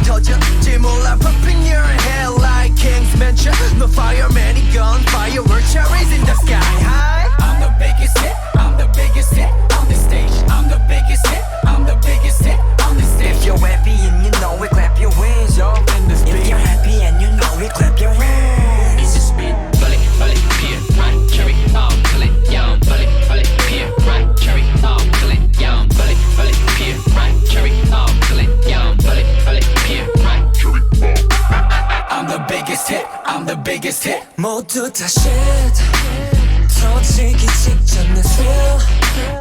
터질지 몰라 Popping your head like King's Mansion No fire, many gun, fireworks, cherries in the sky high I'm the biggest hit, I'm the biggest hit on the stage I'm the biggest hit, I'm the biggest hit on the stage If you're happy and you know it, clap your hands Jump in the speed If you're happy and you know it, clap your hands It's the speed, bullet, bullet, peer, right, cherry, all, bullet, young, bullet, bullet, peer, right, cherry, all, bullet, young, bullet, bullet, peer, right, cherry, all, bullet, young, bullet, bullet, peer, right, cherry, all. I'm the biggest hit, I'm the biggest hit 모두 다 shit 터지기 직전의 thrill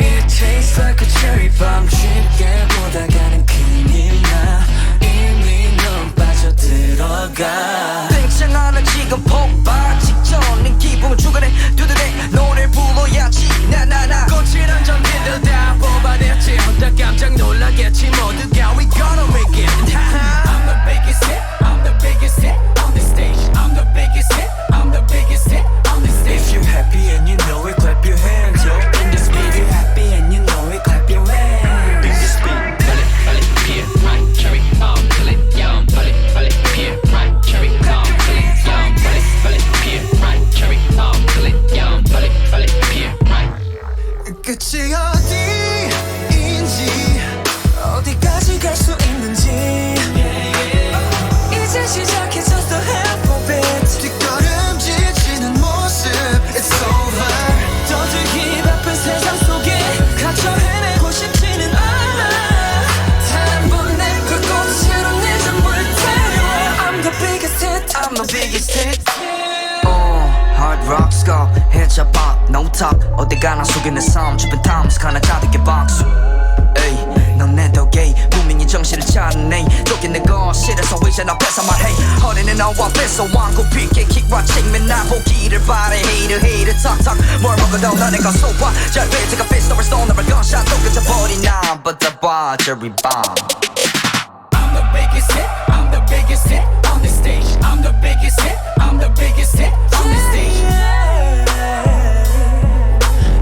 It tastes like a cherry bomb 쉽게 보다가는 큰일 나 이미 넌 빠져들어가 땡창하는 지금 폭발 직전인 기분 주간에 두드레 노래 불러야지 나나나 거칠한 전기들 다 뽑아냈지 혼자 깜짝 놀라겠지 모두가 We gonna make it I'm the biggest hit I'm the biggest hit on the stage I'm the biggest hit I'm the biggest hit on the stage If you're happy and you know it clap your hands yo in the speed If you're happy and you know it clap your hands in the speed Bullet, bullet, peer, right, cherry, all, bullet, young, bullet, bullet, peer, right, cherry, all, bullet, young, bullet, bullet, peer, right, cherry, all, bullet, young, bullet, bullet, peer, right. 끝이 어디인지 어디까지 갈 수 있는지 이제 시작해졌어 half of it 뒷걸음질 치는 모습 It's over 더 들기 바쁜 세상 속에 갇혀 헤매고 싶지는 않아 단 번 내 불꽃으로 내 전부를 태워 I'm the biggest hit I'm the biggest hit Hard rock skull hands up pop no talk 어디 가나 속에 내 삶 주변 times 가나 가득해 박수 에이 넌 내 덕에 분명히 정신을 차리네 여기 내 거실에서 이제 나 뺏어 말해 허리는 너와 뺏어 왕고 빗게 킥watching 맨날 보기를 바래 Hater hater talk talk 뭘 먹어도 나 내가 쏘아 잘 베이트가 피스톨을 쏘는 걸 gunshot 또 끝쳐버린 난 버텨봐 cherry bomb I'm the biggest hit I'm the biggest hit on the stage I'm the biggest hit I'm the biggest hit on the stage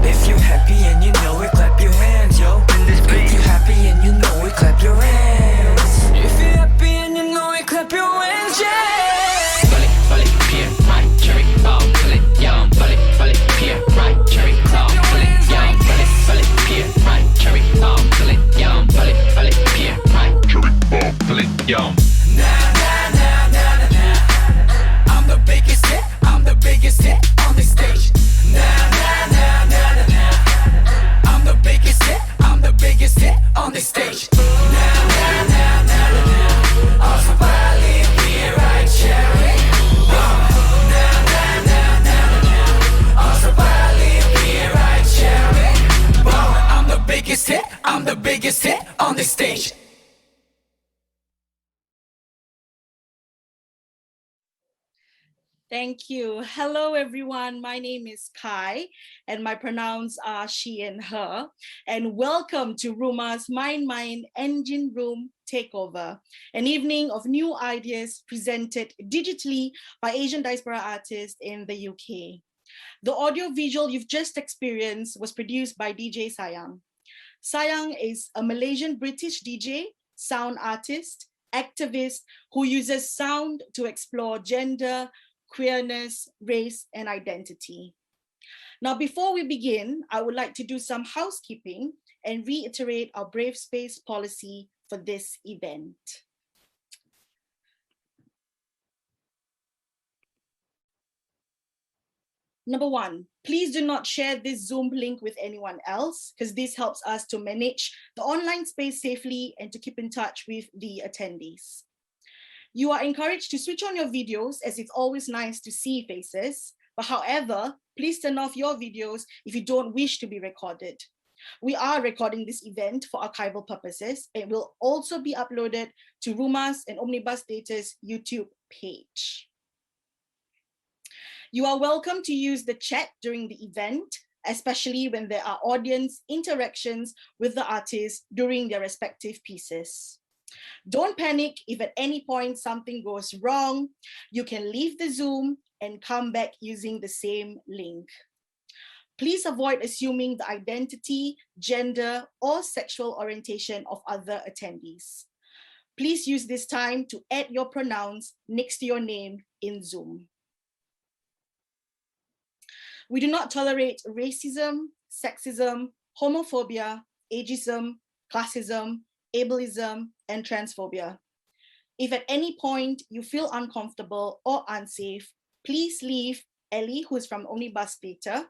If you're happy and you know it clap your hands yo If you're happy and you know it clap your hands If you're happy and you know it clap your hands yeah Bullet, bullet, peer, right, cherry, all, bullet, young, bullet, bullet, peer, right, cherry, all, bullet, young, bullet, bullet, peer, right, cherry, all, bullet, young, bullet, bullet, peer, right, cherry, all, bullet, young. I'm the biggest hit I'm the biggest hit on the stage I'm the biggest hit I'm the biggest hit on the stage 어서 빨리 be right cherry 어서 빨리 be right cherry I'm the biggest hit I'm the biggest hit on the stage Thank you. Hello, everyone. My name is Kai, and my pronouns are she and her. And welcome to RUMAH's Mind Engine Room Takeover, an evening of new ideas presented digitally by Asian diaspora artists in the UK. The audio visual you've just experienced was produced by DJ Sayang. Sayang is a Malaysian-British DJ, sound artist, activist who uses sound to explore gender, queerness, race, and identity. Now, before we begin, I would like to do some housekeeping and reiterate our Brave Space policy for this event. Number one, please do not share this Zoom link with anyone else, because this helps us to manage the online space safely and to keep in touch with the attendees. You are encouraged to switch on your videos, as it's always nice to see faces. But however, please turn off your videos if you don't wish to be recorded. We are recording this event for archival purposes and will also be uploaded to RUMAH's and Omnibus Theatre's YouTube page. You are welcome to use the chat during the event, especially when there are audience interactions with the artists during their respective pieces. Don't panic if at any point something goes wrong. You can leave the Zoom and come back using the same link. Please avoid assuming the identity, gender, or sexual orientation of other attendees. Please use this time to add your pronouns next to your name in Zoom. We do not tolerate racism, sexism, homophobia, ageism, classism, ableism, and transphobia. If at any point you feel uncomfortable or unsafe, please leave Ellie, who is from Omnibus Theatre,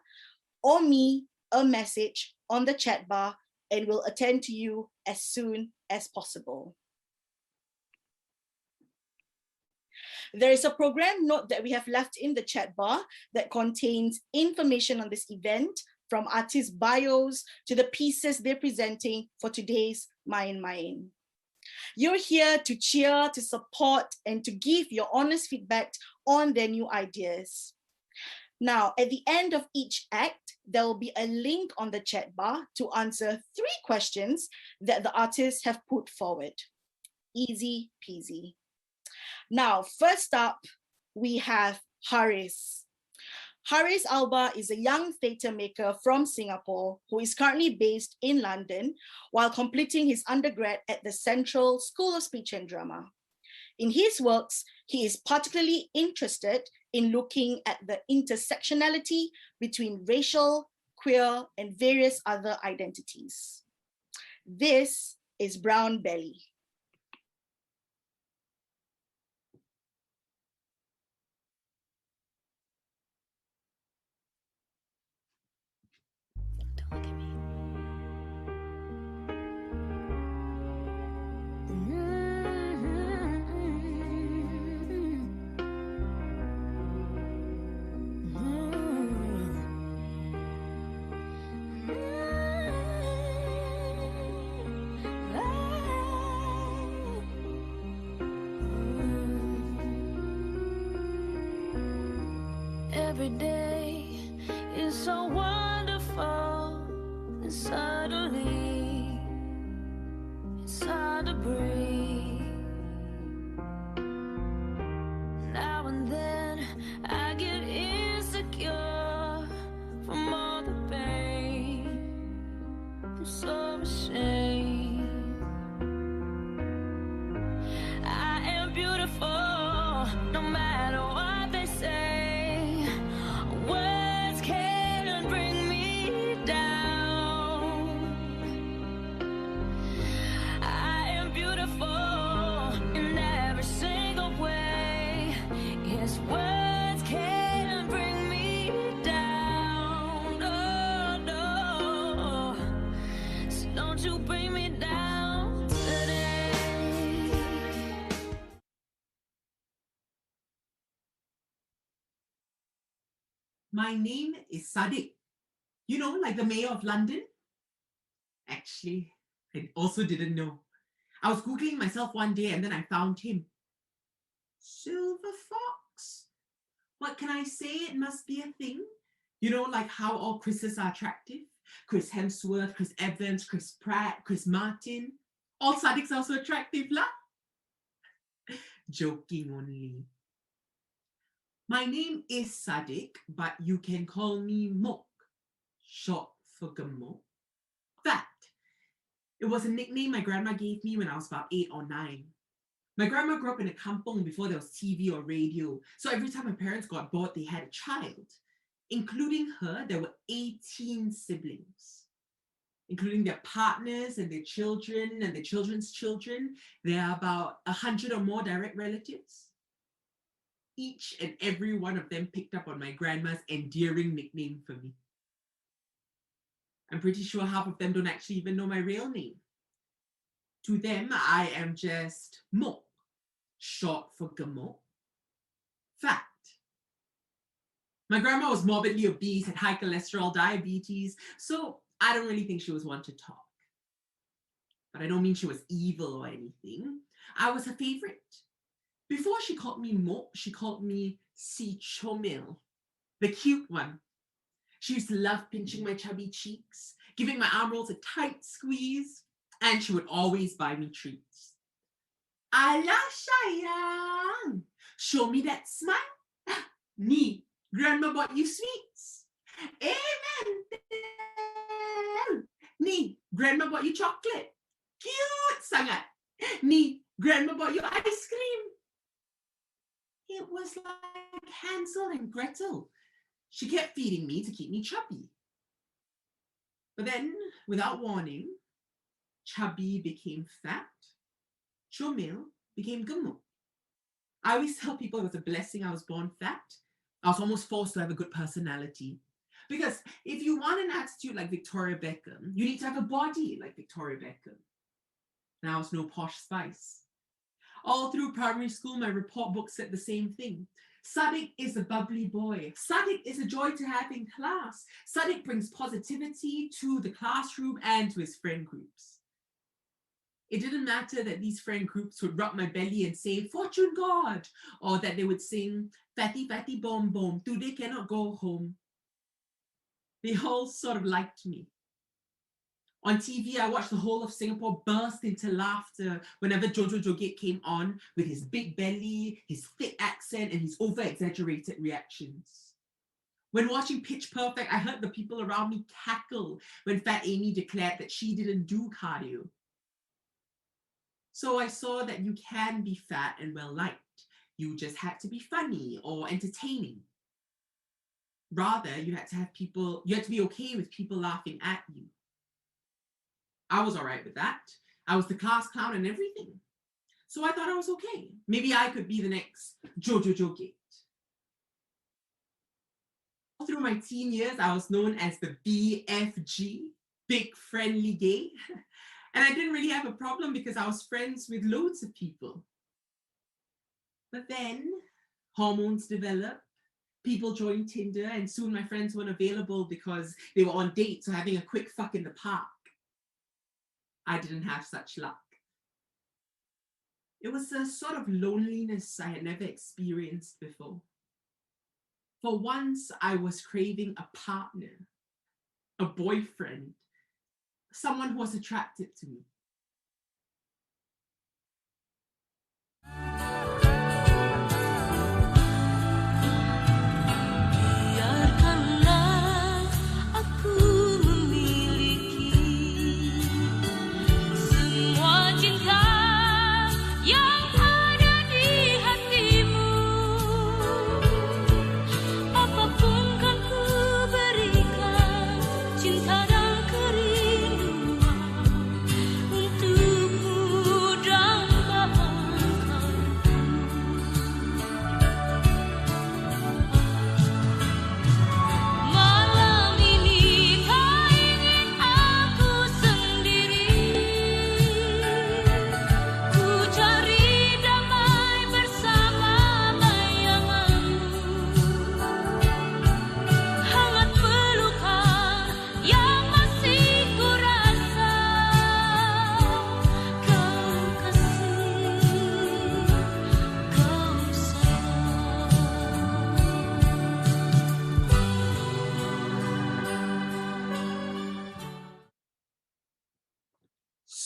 or me a message on the chat bar, and we'll attend to you as soon as possible. There is a program note that we have left in the chat bar that contains information on this event, from artists' bios to the pieces they're presenting for today's Main. You're here to cheer, to support, and to give your honest feedback on their new ideas. Now, at the end of each act, there will be a link on the chat bar to answer 3 questions that the artists have put forward. Easy peasy. Now, first up, we have Harris. Harris Albar is a young theatre maker from Singapore who is currently based in London while completing his undergrad at the Central School of Speech and Drama. In his works, he is particularly interested in looking at the intersectionality between racial, queer, and various other identities. This is Brown Belly. Every day is so wonderful, and suddenly it's hard to breathe. Now and then I get insecure from all the pain. I'm so ashamed. I am beautiful, no matter what they say. Words can't bring me down. I am beautiful in every single way. Yes, words can't bring me down. Oh, no. So don't you bring me down today. My name is Sadiq. You know, like the mayor of London? Actually, I also didn't know. I was Googling myself one day and then I found him. Silver Fox? What can I say? It must be a thing. You know, like how all Chris's are attractive. Chris Hemsworth, Chris Evans, Chris Pratt, Chris Martin. All Sadiqs are also attractive, lah. Joking only. My name is Sadiq, but you can call me Mok, short for Gemok. Fact. It was a nickname my grandma gave me when I was about 8 or 9. My grandma grew up in a kampong before there was TV or radio, so every time my parents got bored, they had a child. Including her, there were 18 siblings. Including their partners and their children and their children's children, there are about 100 or more direct relatives. Each and every one of them picked up on my grandma's endearing nickname for me. I'm pretty sure half of them don't actually even know my real name. To them, I am just Mok, short for Gemok. Fact. My grandma was morbidly obese, had high cholesterol, diabetes, so I don't really think she was one to talk. But I don't mean she was evil or anything. I was her favorite. Before she called me Mok, she called me Si Chomil, the cute one. She used to love pinching my chubby cheeks, giving my arm rolls a tight squeeze, and she would always buy me treats. Ala sayang, show me that smile. Ni, grandma bought you sweets. Amen. Ni, grandma bought you chocolate. Cute sangat. Ni, grandma bought you ice cream. It was like Hansel and Gretel. She kept feeding me to keep me chubby. But then, without warning, chubby became fat. Chomil became Gemuk. I always tell people it was a blessing I was born fat. I was almost forced to have a good personality. Because if you want an attitude like Victoria Beckham, you need to have a body like Victoria Beckham. And I was no posh spice. All through primary school, my report book said the same thing. Sadiq is a bubbly boy. Sadiq is a joy to have in class. Sadiq brings positivity to the classroom and to his friend groups. It didn't matter that these friend groups would rub my belly and say, "Fortune God," or that they would sing, "Fatty, fatty, bom, bom, today cannot go home." They all sort of liked me. On TV, I watched the whole of Singapore burst into laughter whenever Jojo Joget came on with his big belly, his thick accent, and his over-exaggerated reactions. When watching Pitch Perfect, I heard the people around me cackle when Fat Amy declared that she didn't do cardio. So I saw that you can be fat and well-liked. You just had to be funny or entertaining. Rather, you had to be okay with people laughing at you. I was all right with that. I was the class clown and everything. So I thought I was okay. Maybe I could be the next Jojo Joget. Through my teen years, I was known as the BFG, Big Friendly Gay. And I didn't really have a problem because I was friends with loads of people. But then hormones developed, people joined Tinder, and soon my friends weren't available because they were on dates or having a quick fuck in the park. I didn't have such luck. It was a sort of loneliness I had never experienced before. For once, I was craving a partner, a boyfriend, someone who was attracted to me.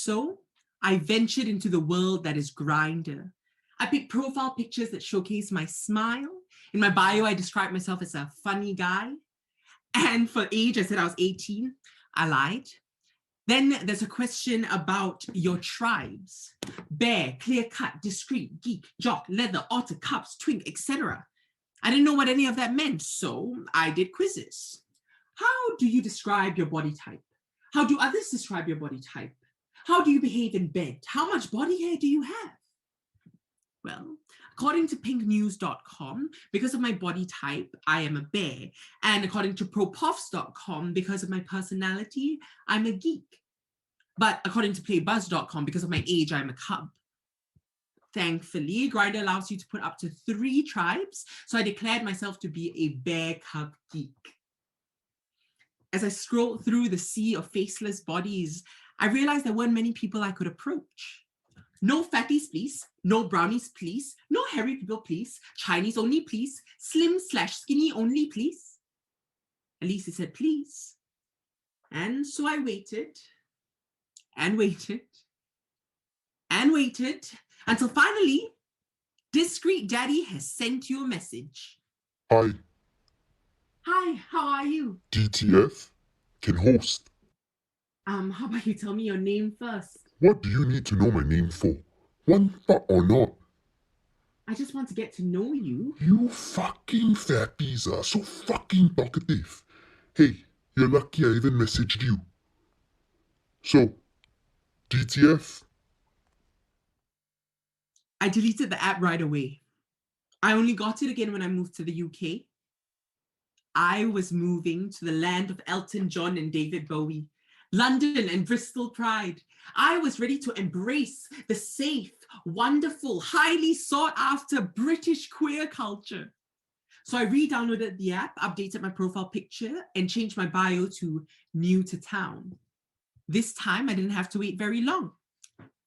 So I ventured into the world that is Grindr. I picked profile pictures that showcase my smile. In my bio, I described myself as a funny guy. And for age, I said I was 18. I lied. Then there's a question about your tribes. Bear, clear-cut, discreet, geek, jock, leather, otter, cups, twink, etc. I didn't know what any of that meant, so I did quizzes. How do you describe your body type? How do others describe your body type? How do you behave in bed? How much body hair do you have? Well, according to pinknews.com, because of my body type, I am a bear. And according to propofs.com, because of my personality, I'm a geek. But according to playbuzz.com, because of my age, I'm a cub. Thankfully, Grindr allows you to put up to 3 tribes, so I declared myself to be a bear cub geek. As I scrolled through the sea of faceless bodies, I realized there weren't many people I could approach. No fatties, please. No brownies, please. No hairy people, please. Chinese only, please. Slim/skinny only, please. At least he said, please. And so I waited and waited and waited until finally, Discreet Daddy has sent you a message. Hi, Hi, how are you? DTF can host. How about you tell me your name first? What do you need to know my name for? One fuck or not? I just want to get to know you. You fucking fatties are so fucking talkative. Hey, you're lucky I even messaged you. So, DTF? I deleted the app right away. I only got it again when I moved to the UK. I was moving to the land of Elton John and David Bowie, London and Bristol Pride. I was ready to embrace the safe, wonderful, highly sought after British queer culture. So I re-downloaded the app, updated my profile picture, and changed my bio to new to town. This time I didn't have to wait very long.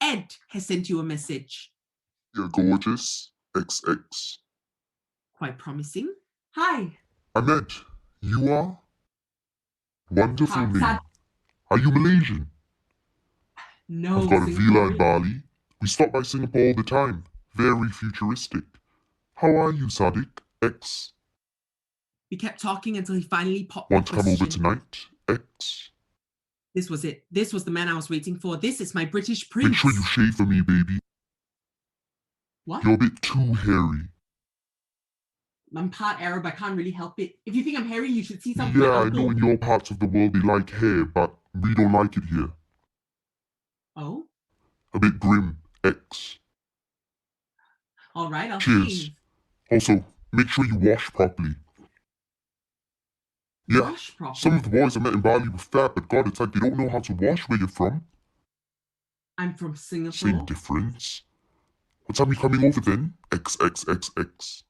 Ed has sent you a message. You're gorgeous. XX. Quite promising. Hi. I'm Ed. You are? Wonderful Hi, name. Sad- Are you Malaysian? No. I've got a villa in Singaporean. Bali. We stop by Singapore all the time. Very futuristic. How are you, Sadiq? X. We kept talking until he finally popped Want the to come over question. tonight? X. This was it. This was the man I was waiting for. This is my British Make prince. sure you shave for me, baby. What? You're a bit too hairy. I'm part Arab. I can't really help it. If you think I'm hairy, you should see some of my Yeah, I uncle. know in your parts of the world they like hair, but we don't like it here. Oh, A bit grim. X. all right. I'll Cheers. shave. Also, make sure you wash properly. Yeah, Wash properly. some of the boys I met in Bali were fat, but God, it's like they don't know how to wash where you're from. I'm from Singapore. Same difference. What time are you coming over then? XXXX.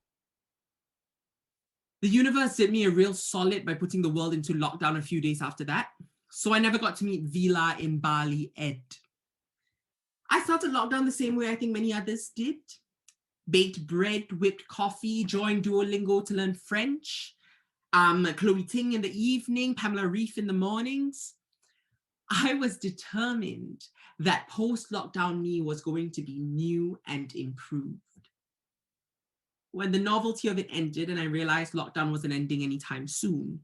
The universe did me a real solid by putting the world into lockdown a few days after that. So I never got to meet Villa in Bali Ed. I started lockdown the same way I think many others did. Baked bread, whipped coffee, joined Duolingo to learn French. Chloe Ting in the evening, Pamela Reif in the mornings. I was determined that post-lockdown me was going to be new and improved. When the novelty of it ended and I realized lockdown wasn't ending anytime soon,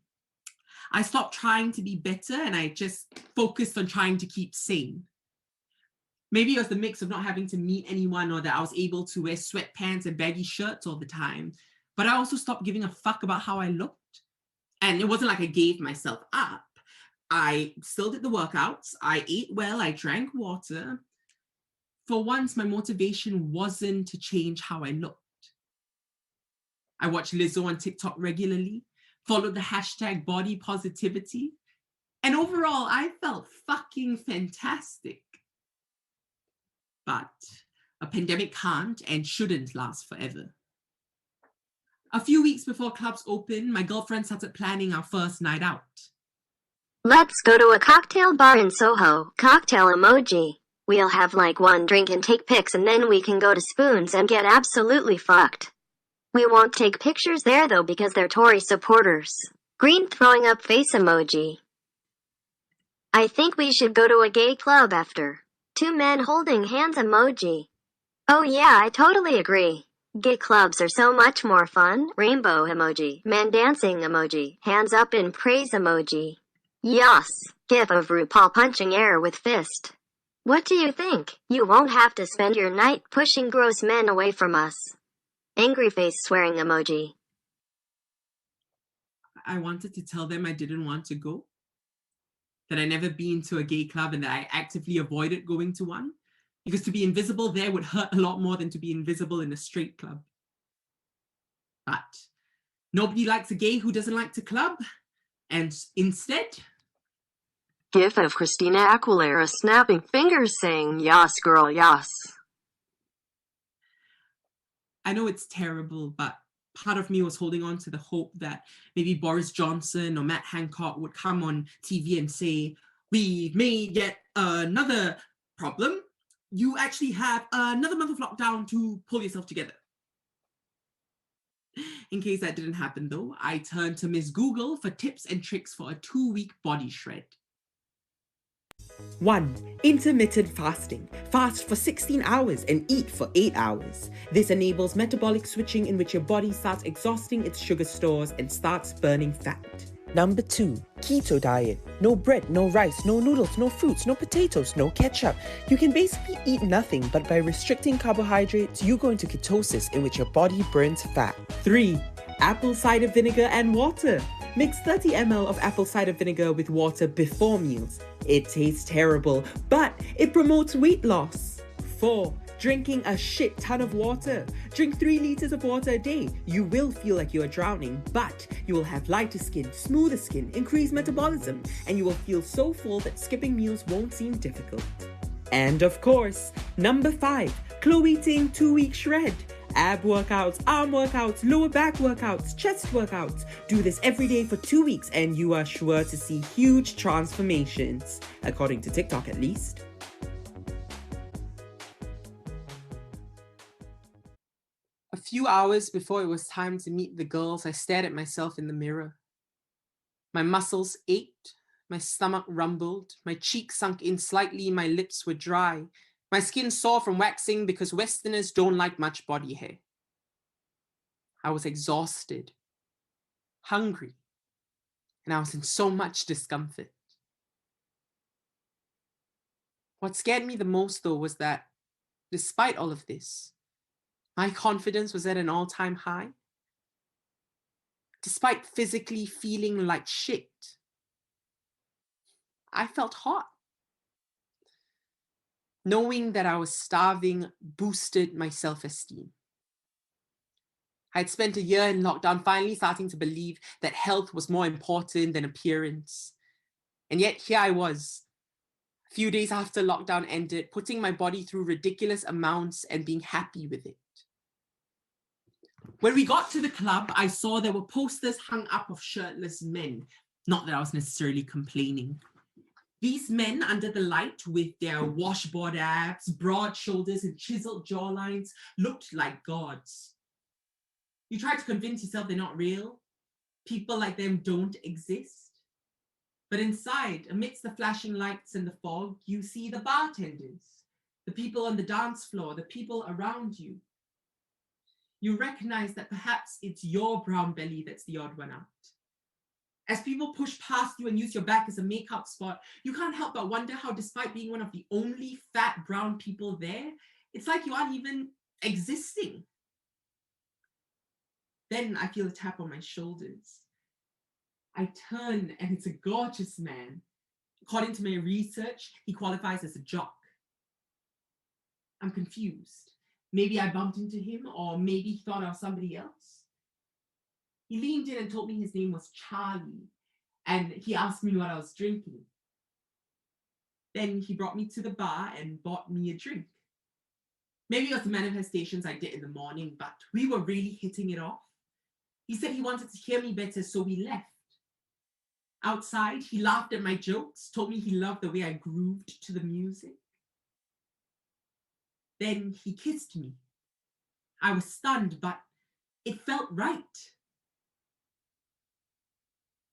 I stopped trying to be better and I just focused on trying to keep sane. Maybe it was the mix of not having to meet anyone or that I was able to wear sweatpants and baggy shirts all the time, but I also stopped giving a fuck about how I looked. And it wasn't like I gave myself up. I still did the workouts. I ate well. I drank water. For once, my motivation wasn't to change how I looked. I watched Lizzo on TikTok regularly, followed the hashtag body positivity, and overall, I felt fucking fantastic. But a pandemic can't and shouldn't last forever. A few weeks before clubs opened, my girlfriend started planning our first night out. Let's go to a cocktail bar in Soho. Cocktail emoji. We'll have like one drink and take pics and then we can go to Spoons and get absolutely fucked. We won't take pictures there though because they're Tory supporters. Green throwing up face emoji. I think we should go to a gay club after. 2 men holding hands emoji. Oh yeah, I totally agree. Gay clubs are so much more fun. Rainbow emoji. Man dancing emoji. Hands up in praise emoji. Yas. GIF of RuPaul punching air with fist. What do you think? You won't have to spend your night pushing gross men away from us. Angry face swearing emoji. I wanted to tell them I didn't want to go, that I never been to a gay club and that I actively avoided going to one, because to be invisible there would hurt a lot more than to be invisible in a straight club. But nobody likes a gay who doesn't like to club, and instead... GIF of Christina Aguilera snapping fingers saying, yas girl, yas. I know it's terrible, but part of me was holding on to the hope that maybe Boris Johnson or Matt Hancock would come on TV and say, we made yet another problem. You actually have another month of lockdown to pull yourself together. In case that didn't happen though, I turned to Ms. Google for tips and tricks for a 2-week body shred. 1. Intermittent fasting. Fast for 16 hours and eat for 8 hours. This enables metabolic switching in which your body starts exhausting its sugar stores and starts burning fat. Number 2. Keto diet. No bread, no rice, no noodles, no fruits, no potatoes, no ketchup. You can basically eat nothing, but by restricting carbohydrates, you go into ketosis in which your body burns fat. 3. Apple cider vinegar and water. Mix 30 ml of apple cider vinegar with water before meals. It tastes terrible, but it promotes weight loss. 4. Drinking a shit ton of water. Drink 3 liters of water a day. You will feel like you are drowning, but you will have lighter skin, smoother skin, increased metabolism, and you will feel so full that skipping meals won't seem difficult. And of course, number 5, Chloe Ting 2-week shred. Ab workouts, arm workouts, lower back workouts, chest workouts. Do this every day for 2 weeks and you are sure to see huge transformations, according to TikTok at least. A few hours before it was time to meet the girls, I stared at myself in the mirror. My muscles ached, my stomach rumbled, my cheeks sunk in slightly, my lips were dry. My skin sore from waxing because Westerners don't like much body hair. I was exhausted, hungry, and I was in so much discomfort. What scared me the most, though, was that despite all of this, my confidence was at an all-time high. Despite physically feeling like shit, I felt hot. Knowing that I was starving boosted my self-esteem. I'd spent a year in lockdown finally starting to believe that health was more important than appearance. And yet here I was, a few days after lockdown ended, putting my body through ridiculous amounts and being happy with it. When we got to the club, I saw there were posters hung up of shirtless men. Not that I was necessarily complaining. These men under the light with their washboard abs, broad shoulders and chiseled jawlines looked like gods. You try to convince yourself they're not real. People like them don't exist. But inside, amidst the flashing lights and the fog, you see the bartenders, the people on the dance floor, the people around you. You recognize that perhaps it's your brown belly that's the odd one out. As people push past you and use your back as a makeup spot, you can't help but wonder how, despite being one of the only fat brown people there, it's like you aren't even existing. Then I feel a tap on my shoulders. I turn and it's a gorgeous man. According to my research, he qualifies as a jock. I'm confused. Maybe I bumped into him, or maybe he thought I was somebody else. He leaned in and told me his name was Charlie, and he asked me what I was drinking. Then he brought me to the bar and bought me a drink. Maybe it was the manifestations I did in the morning, but we were really hitting it off. He said he wanted to hear me better, so we left. Outside, he laughed at my jokes, told me he loved the way I grooved to the music. Then he kissed me. I was stunned, but it felt right.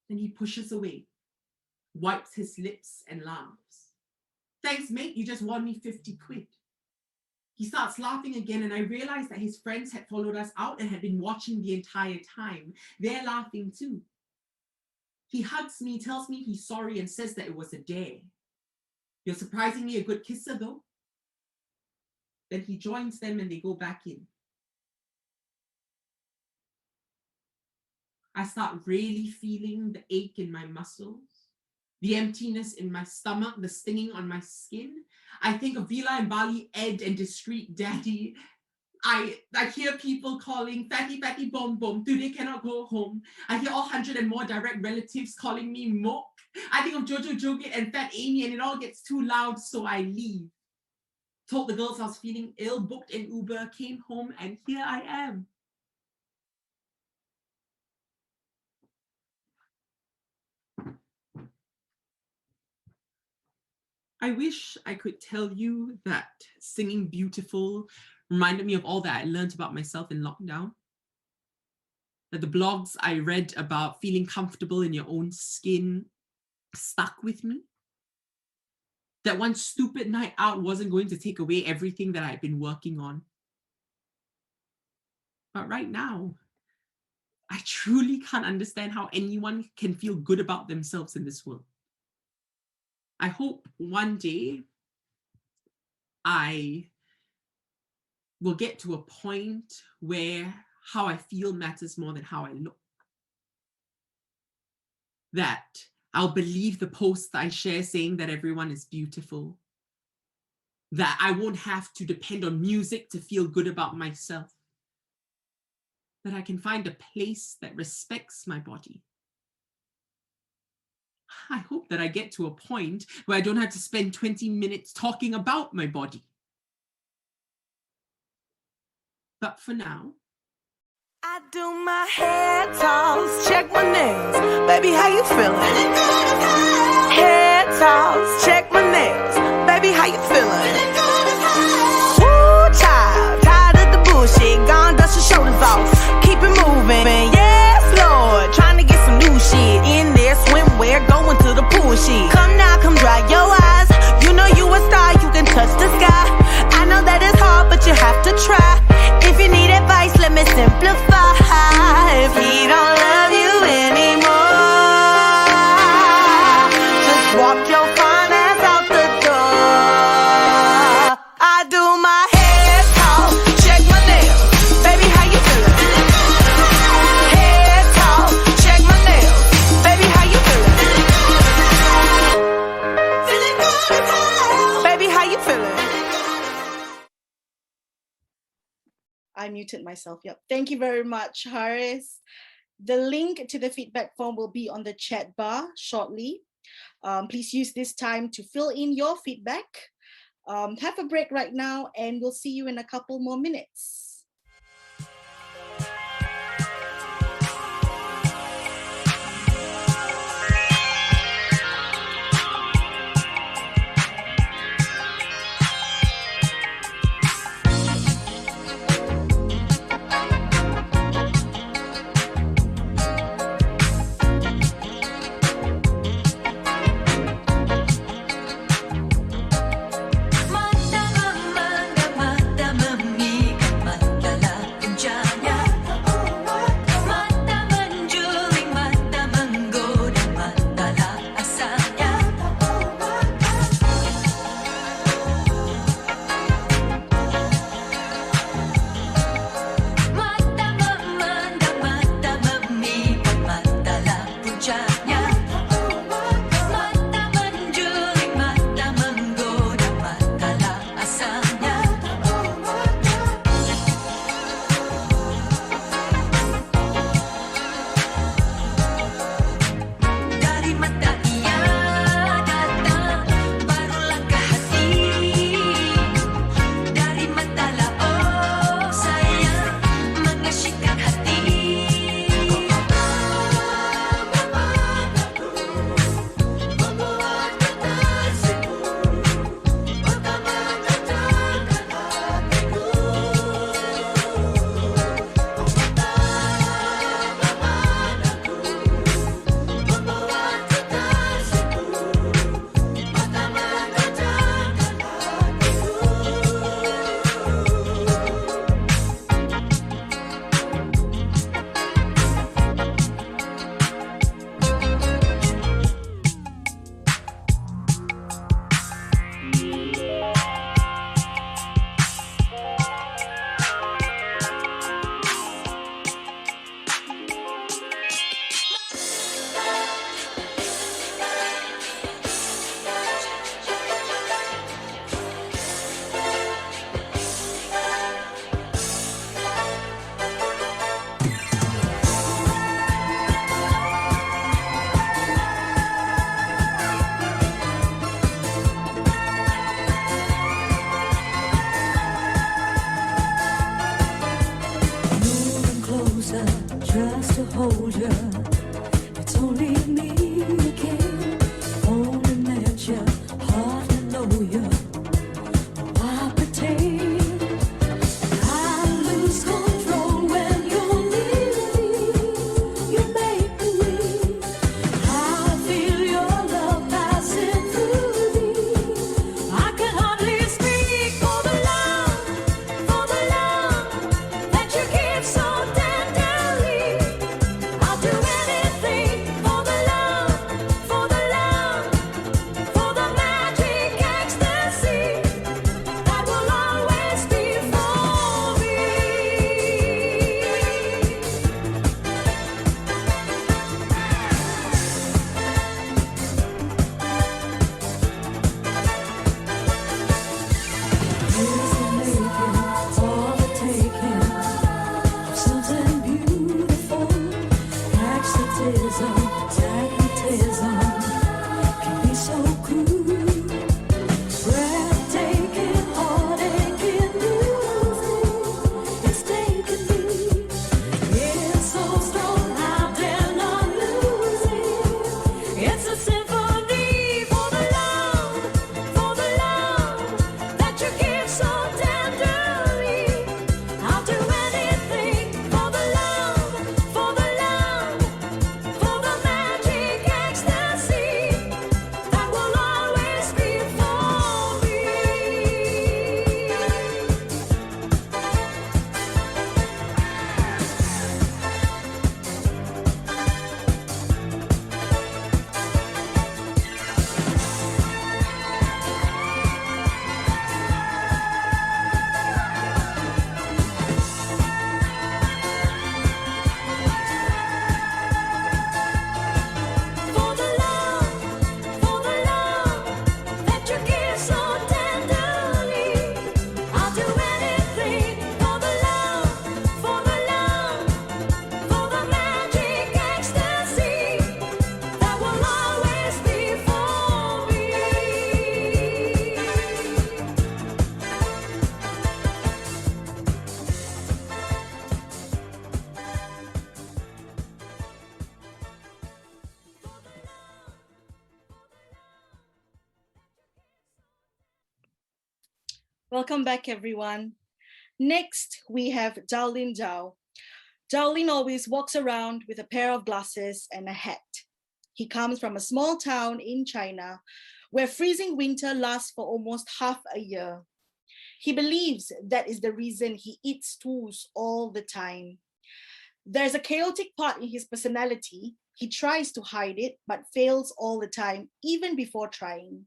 Then he pushes away, wipes his lips and laughs. Thanks, mate, you just won me 50 quid. He starts laughing again, and I realized that his friends had followed us out and had been watching the entire time. They're laughing too. He hugs me, tells me he's sorry, and says that it was a dare. You're surprisingly a good kisser, though. Then he joins them and they go back in. I start really feeling the ache in my muscles, the emptiness in my stomach, the stinging on my skin. I think of Vila and Bali, Ed and Discreet Daddy. I hear people calling fatty, fatty, bom, bom, today cannot go home. I hear all 100 and more direct relatives calling me Mok. I think of Jojo Jogit and Fat Amy, and it all gets too loud, so I leave. Told the girls I was feeling ill, booked an Uber, came home, and here I am. I wish I could tell you that singing Beautiful reminded me of all that I learned about myself in lockdown. That the blogs I read about feeling comfortable in your own skin stuck with me. That one stupid night out wasn't going to take away everything that I'd been working on. But right now, I truly can't understand how anyone can feel good about themselves in this world. I hope one day I will get to a point where how I feel matters more than how I look. That I'll believe the posts I share saying that everyone is beautiful. That I won't have to depend on music to feel good about myself. That I can find a place that respects my body. I hope that I get to a point where I don't have to spend 20 minutes talking about my body. But for now, I do my hair toss, check my nails. Baby, how you feeling? Hair toss, check my nails. Baby, how you feeling? Woo, child, tired of the bullshit. Gone, dust your shoulders off. Keep it moving. Yes, Lord, trying to get some new shit. In there, swimwear, going to the pool shit. Come now, come dry your eyes. You know you a star, you can touch the sky. I know that it's hard, but you have to try. If you need advice, let me simplify. If he don't love you anymore, just walk your fine ass out the door. I do my hair talk, check my nails. Baby, how you feeling? Hair talk, check my nails. Baby, how you feeling? Feeling good as hell. Baby, how you feeling? I muted myself. Yep. Thank you very much, Harris. The link to the feedback form will be on the chat bar shortly. Please use this time to fill in your feedback. Have a break right now, and we'll see you in a couple more minutes. Mata mami Welcome back, everyone. Next, we have Darlene Zhao. Darlene always walks around with a pair of glasses and a hat. He comes from a small town in China where freezing winter lasts for almost half a year. He believes that is the reason he eats stools all the time. There's a chaotic part in his personality. He tries to hide it, but fails all the time, even before trying.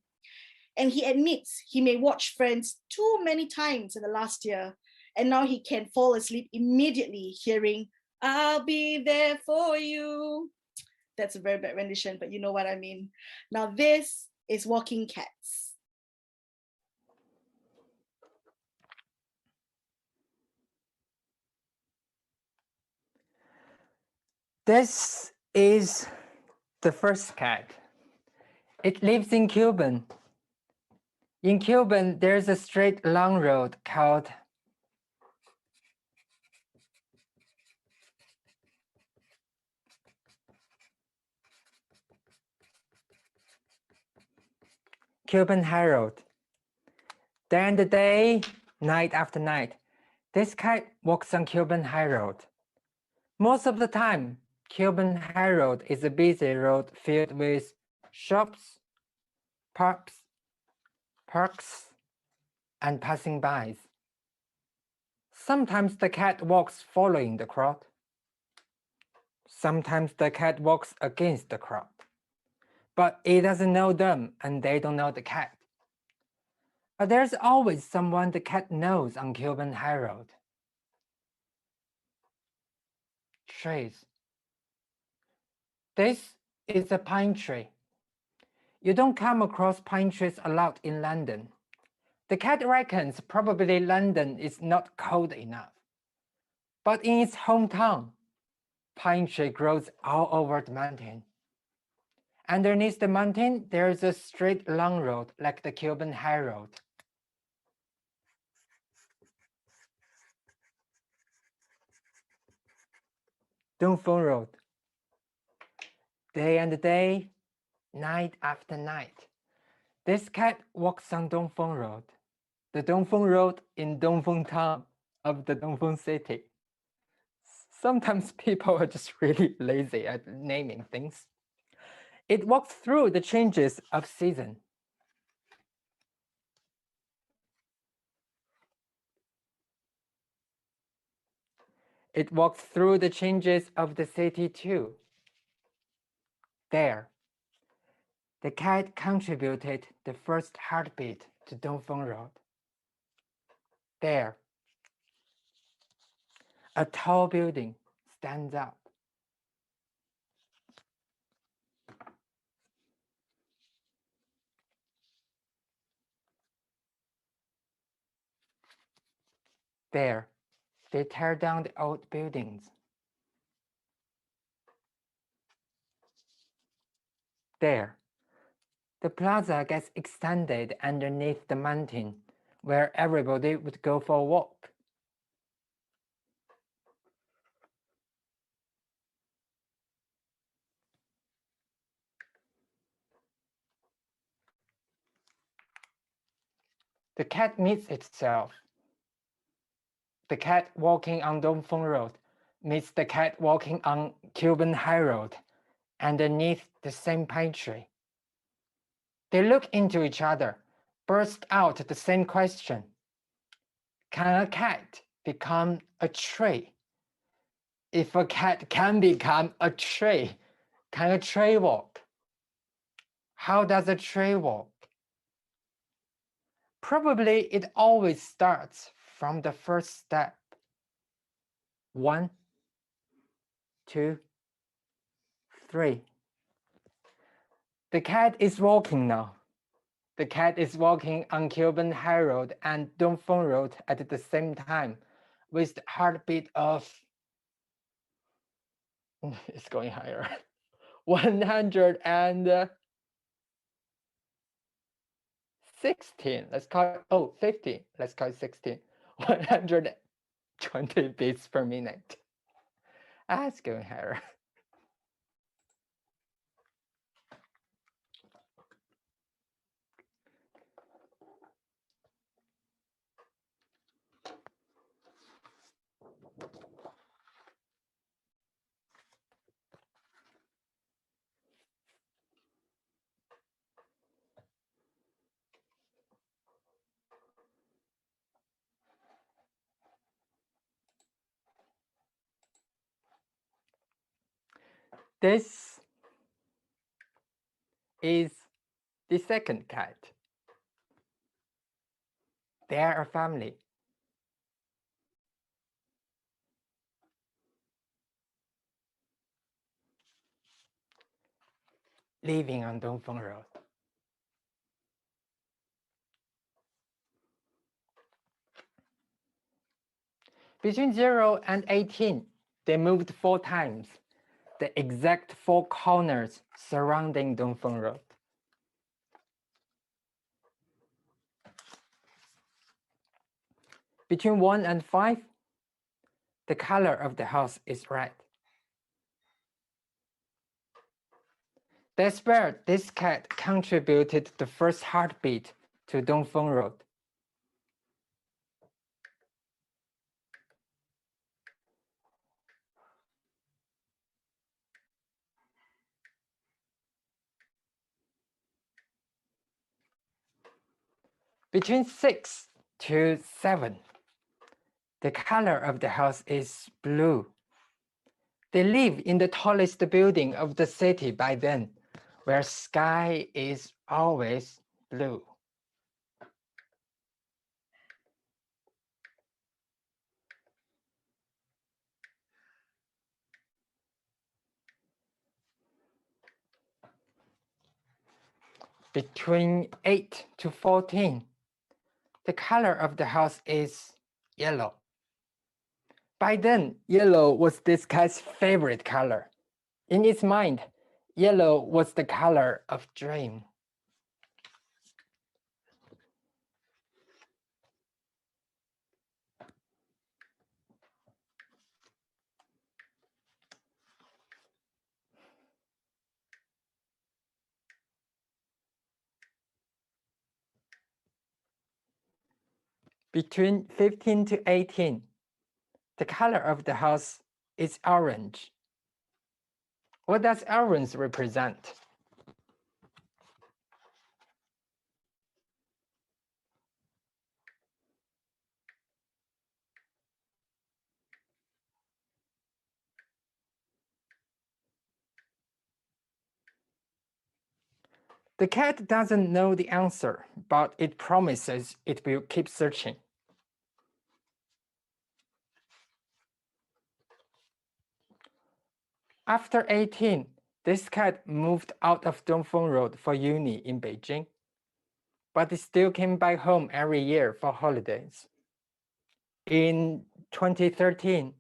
And he admits he may watch Friends too many times in the last year, and now he can fall asleep immediately hearing, "I'll be there for you." That's a very bad rendition, but you know what I mean. Now this is Walking Cats. This is the first cat. It lives in Cuban. In Cuban, there's a straight long road called Cuban High Road. Day and day, night after night, this cat walks on Cuban High Road. Most of the time, Cuban High Road is a busy road filled with shops, parks, and passing-bys. Sometimes the cat walks following the crowd. Sometimes the cat walks against the crowd. But it doesn't know them and they don't know the cat. But there's always someone the cat knows on Cuban High Road. Trees. This is a pine tree. You don't come across pine trees a lot in London. The cat reckons probably London is not cold enough. But in its hometown, pine tree grows all over the mountain. Underneath the mountain, there is a straight long road like the Cuban High Road. Dongfeng Road. Day and day, night after night. This cat walks on Dongfeng Road, the Dongfeng Road in Dongfeng town of the Dongfeng city. Sometimes people are just really lazy at naming things. It walks through the changes of season. It walks through the changes of the city too. There, the cat contributed the first heartbeat to Dongfeng Road. There, a tall building stands up. There, they tear down the old buildings. There, the plaza gets extended underneath the mountain where everybody would go for a walk. The cat meets itself. The cat walking on Dongfeng Road meets the cat walking on Cuban High Road underneath the same pine tree. They look into each other, burst out the same question. Can a cat become a tree? If a cat can become a tree, can a tree walk? How does a tree walk? Probably it always starts from the first step. 1, 2, 3. The cat is walking now. The cat is walking on Cuban High Road and Dongfeng Road at the same time with the heartbeat of, it's going higher, 116, let's call it, 50, let's call it 16, 120 beats per minute. It's going higher. This is the second cat. They are a family. Living on Dongfeng Road. Between 0 and 18, they moved 4 times, the exact 4 corners surrounding Dongfeng Road. Between 1 and 5, the color of the house is red. That's where this cat contributed the first heartbeat to Dongfeng Road. Between 6 to 7, the color of the house is blue. They live in the tallest building of the city by then, where sky is always blue. Between 8 to 14, the color of the house is yellow. By then, yellow was this cat's favorite color. In its mind, yellow was the color of dream. Between 15 to 18, the color of the house is orange. What does orange represent? The cat doesn't know the answer, but it promises it will keep searching. After 18, this cat moved out of Dongfeng Road for uni in Beijing, but it still came back home every year for holidays. In 2013,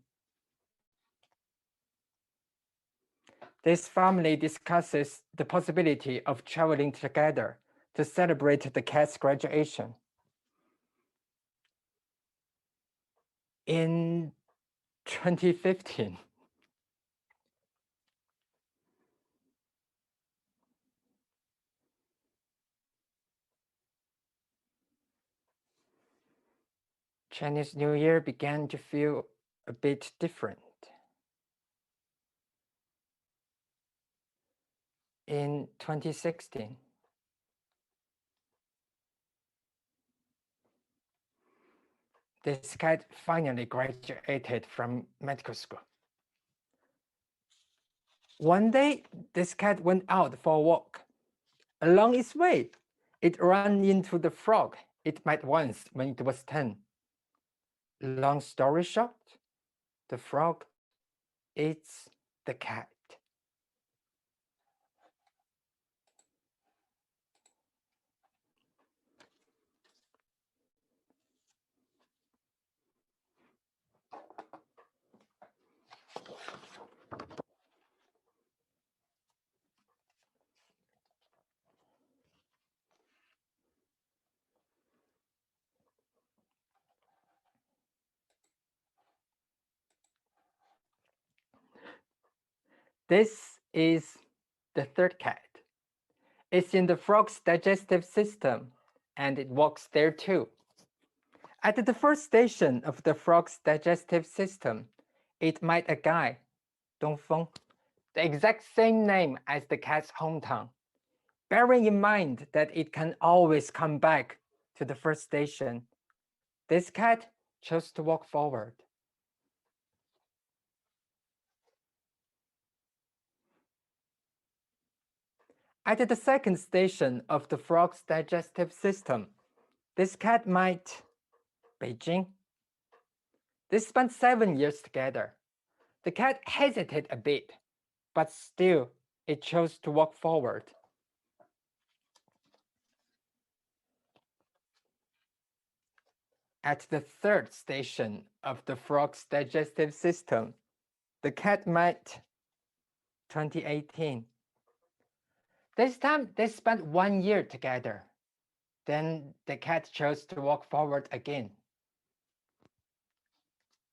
this family discusses the possibility of traveling together to celebrate the cat's graduation. In 2015, Chinese New Year began to feel a bit different. In 2016, this cat finally graduated from medical school. One day, this cat went out for a walk. Along its way, it ran into the frog it met once when it was 10. Long story short, the frog eats the cat. This is the third cat. It's in the frog's digestive system, and it walks there too. At the first station of the frog's digestive system, it met a guy, Dongfeng, the exact same name as the cat's hometown. Bearing in mind that it can always come back to the first station, this cat chose to walk forward. At the second station of the frog's digestive system, this cat might Beijing. They spent 7 years together. The cat hesitated a bit, but still it chose to walk forward. At the third station of the frog's digestive system, the cat met 2018. This time they spent 1 year together. Then the cat chose to walk forward again.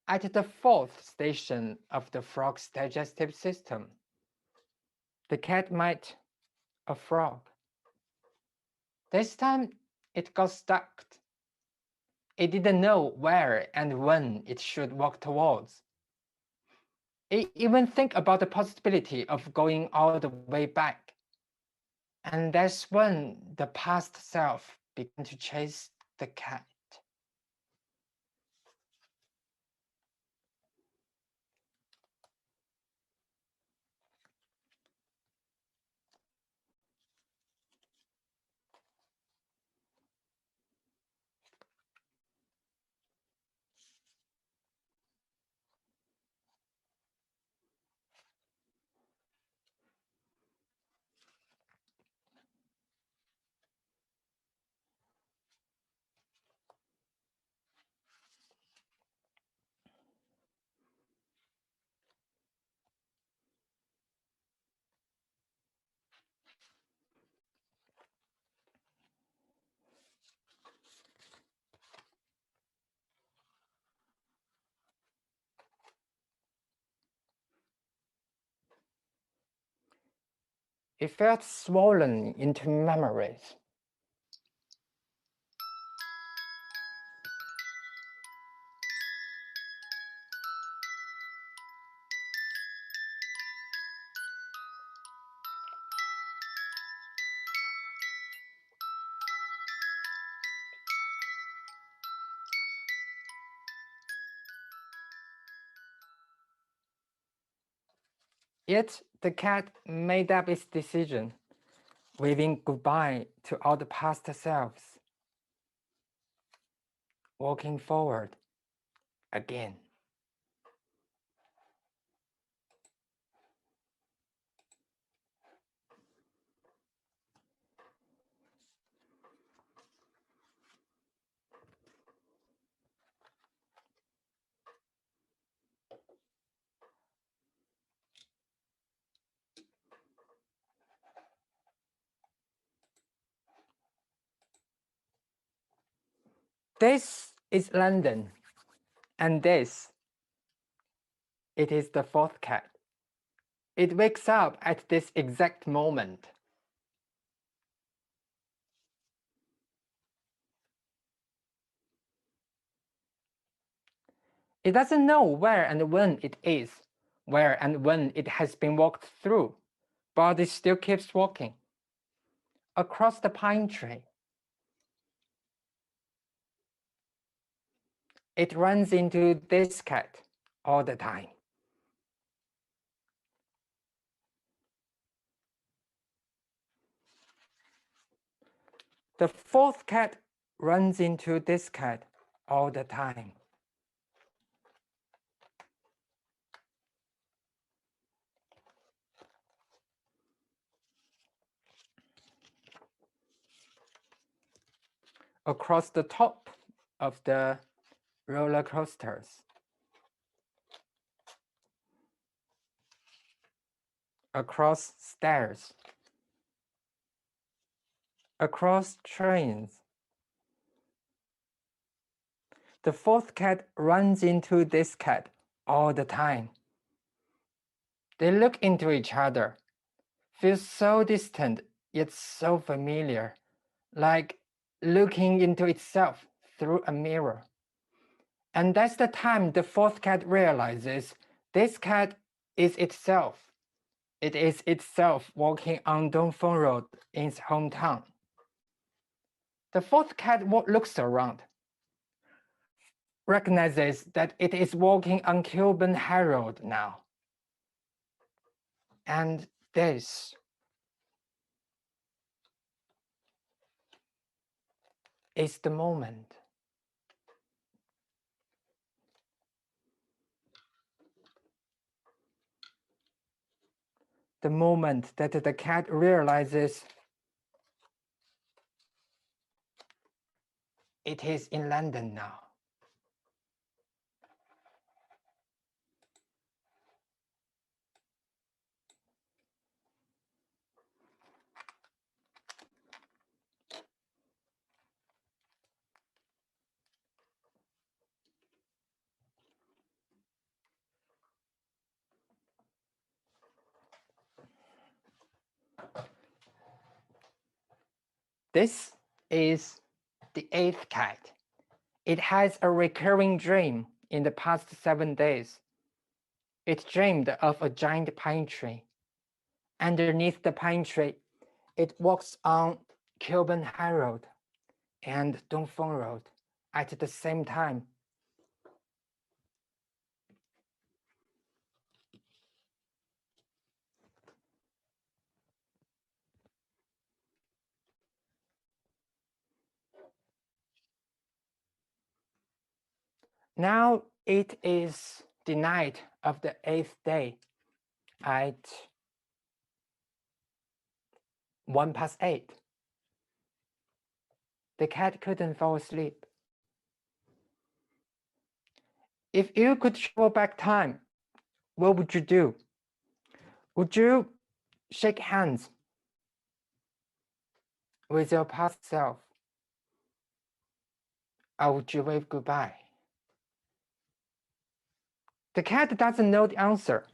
At the fourth station of the frog's digestive system, the cat met a frog. This time it got stuck. It didn't know where and when it should walk towards. It even think about the possibility of going all the way back. And that's when the past self began to chase the cat. It felt swollen into memories. Yet the cat made up its decision, waving goodbye to all the past selves, walking forward again. This is London, and this, it is the fourth cat. It wakes up at this exact moment. It doesn't know where and when it is, where and when it has been walked through, but it still keeps walking across the pine tree. It runs into this cat all the time. The fourth cat runs into this cat all the time. Across the top of the roller coasters. Across stairs. Across trains. The fourth cat runs into this cat all the time. They look into each other, feel so distant yet so familiar, like looking into itself through a mirror. And that's the time the fourth cat realizes this cat is itself. It is itself walking on Dongfeng Road in its hometown. The fourth cat looks around, recognizes that it is walking on Kilburn High Road now. And this is the moment. The moment that the cat realizes it is in London now. This is the 8th cat. It has a recurring dream in the past 7 days. It dreamed of a giant pine tree. Underneath the pine tree, it walks on Kilburn High Road and Dongfeng Road at the same time. Now it is the night of the 8th day at 8:01. The cat couldn't fall asleep. If you could travel back time, what would you do? Would you shake hands with your past self? Or would you wave goodbye? The cat doesn't know the answer,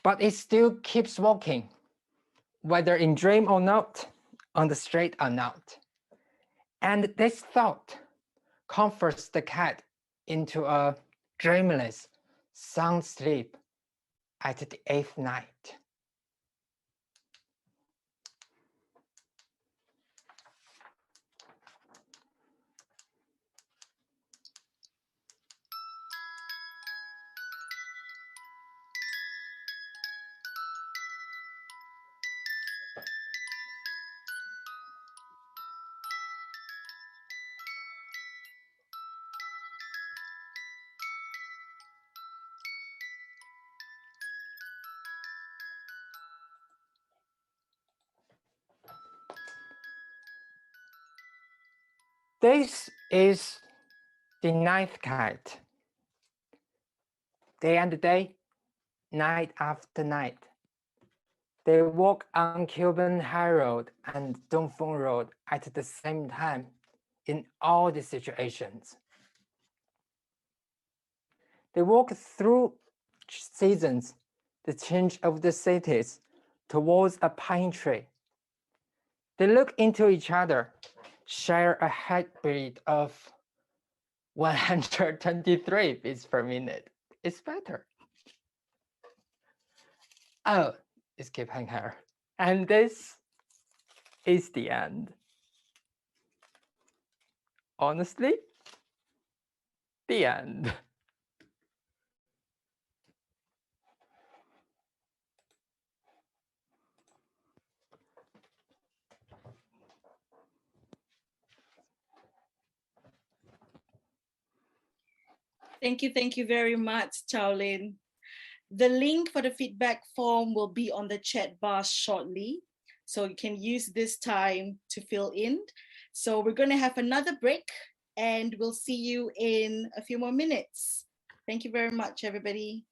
but it still keeps walking, whether in dream or not, on the street or not. And this thought comforts the cat into a dreamless, sound sleep at the 8th night. This is the 9th cat. Day and day, night after night. They walk on Kilburn High Road and Dongfeng Road at the same time in all the situations. They walk through seasons, the change of the cities, towards a pine tree. They look into each other, share a heartbeat of 123 beats per minute. It's better. Oh, it's keeping her. And this is the end. Honestly, the end. Thank you very much, Chaolin. The link for the feedback form will be on the chat bar shortly, so you can use this time to fill in. So we're going to have another break and we'll see you in a few more minutes. Thank you very much, everybody.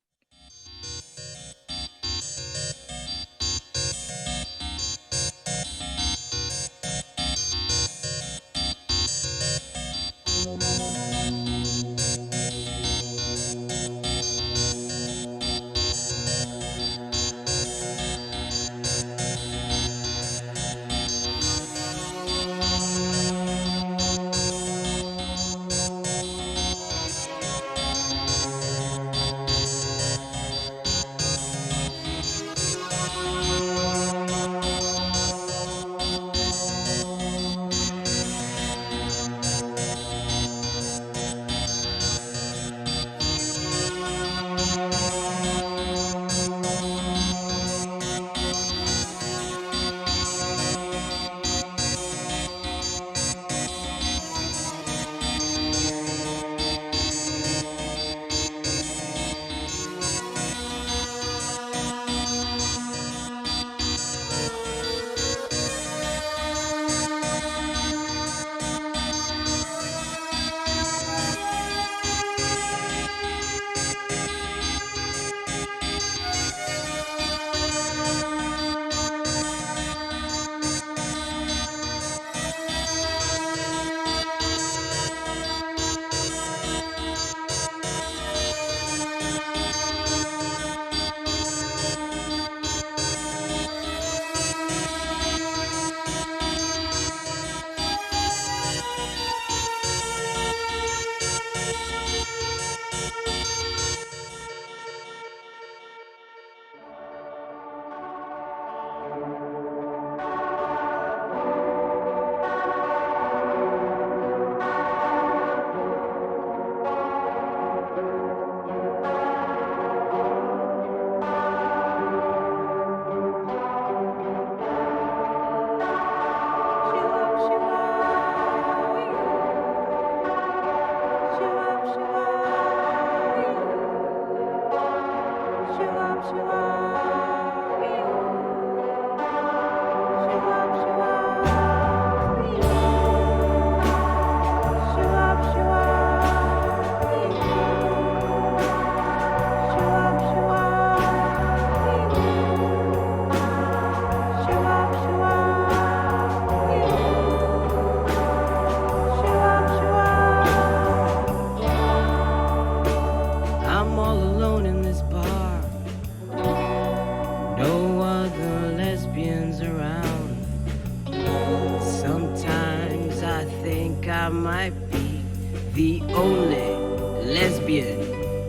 lonely lesbian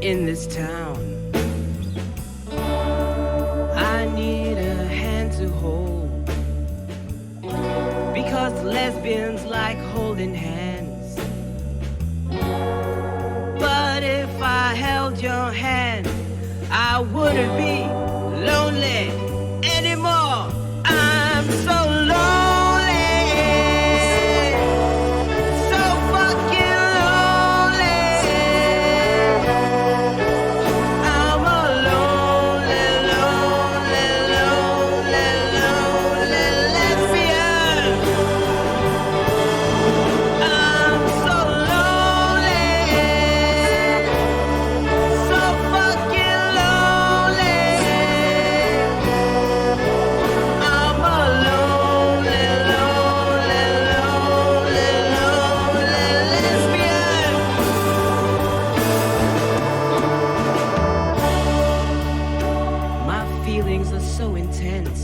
in this town. I need a hand to hold, because lesbians like holding hands. But if I held your hand, I wouldn't be lonely anymore. I'm so lonely, so fucking lonely. I'm a lonely, lonely, lonely, lonely lesbian. I'm so lonely, so fucking lonely. I'm a lonely, lonely, lonely, lonely lesbian. My feelings are so intense.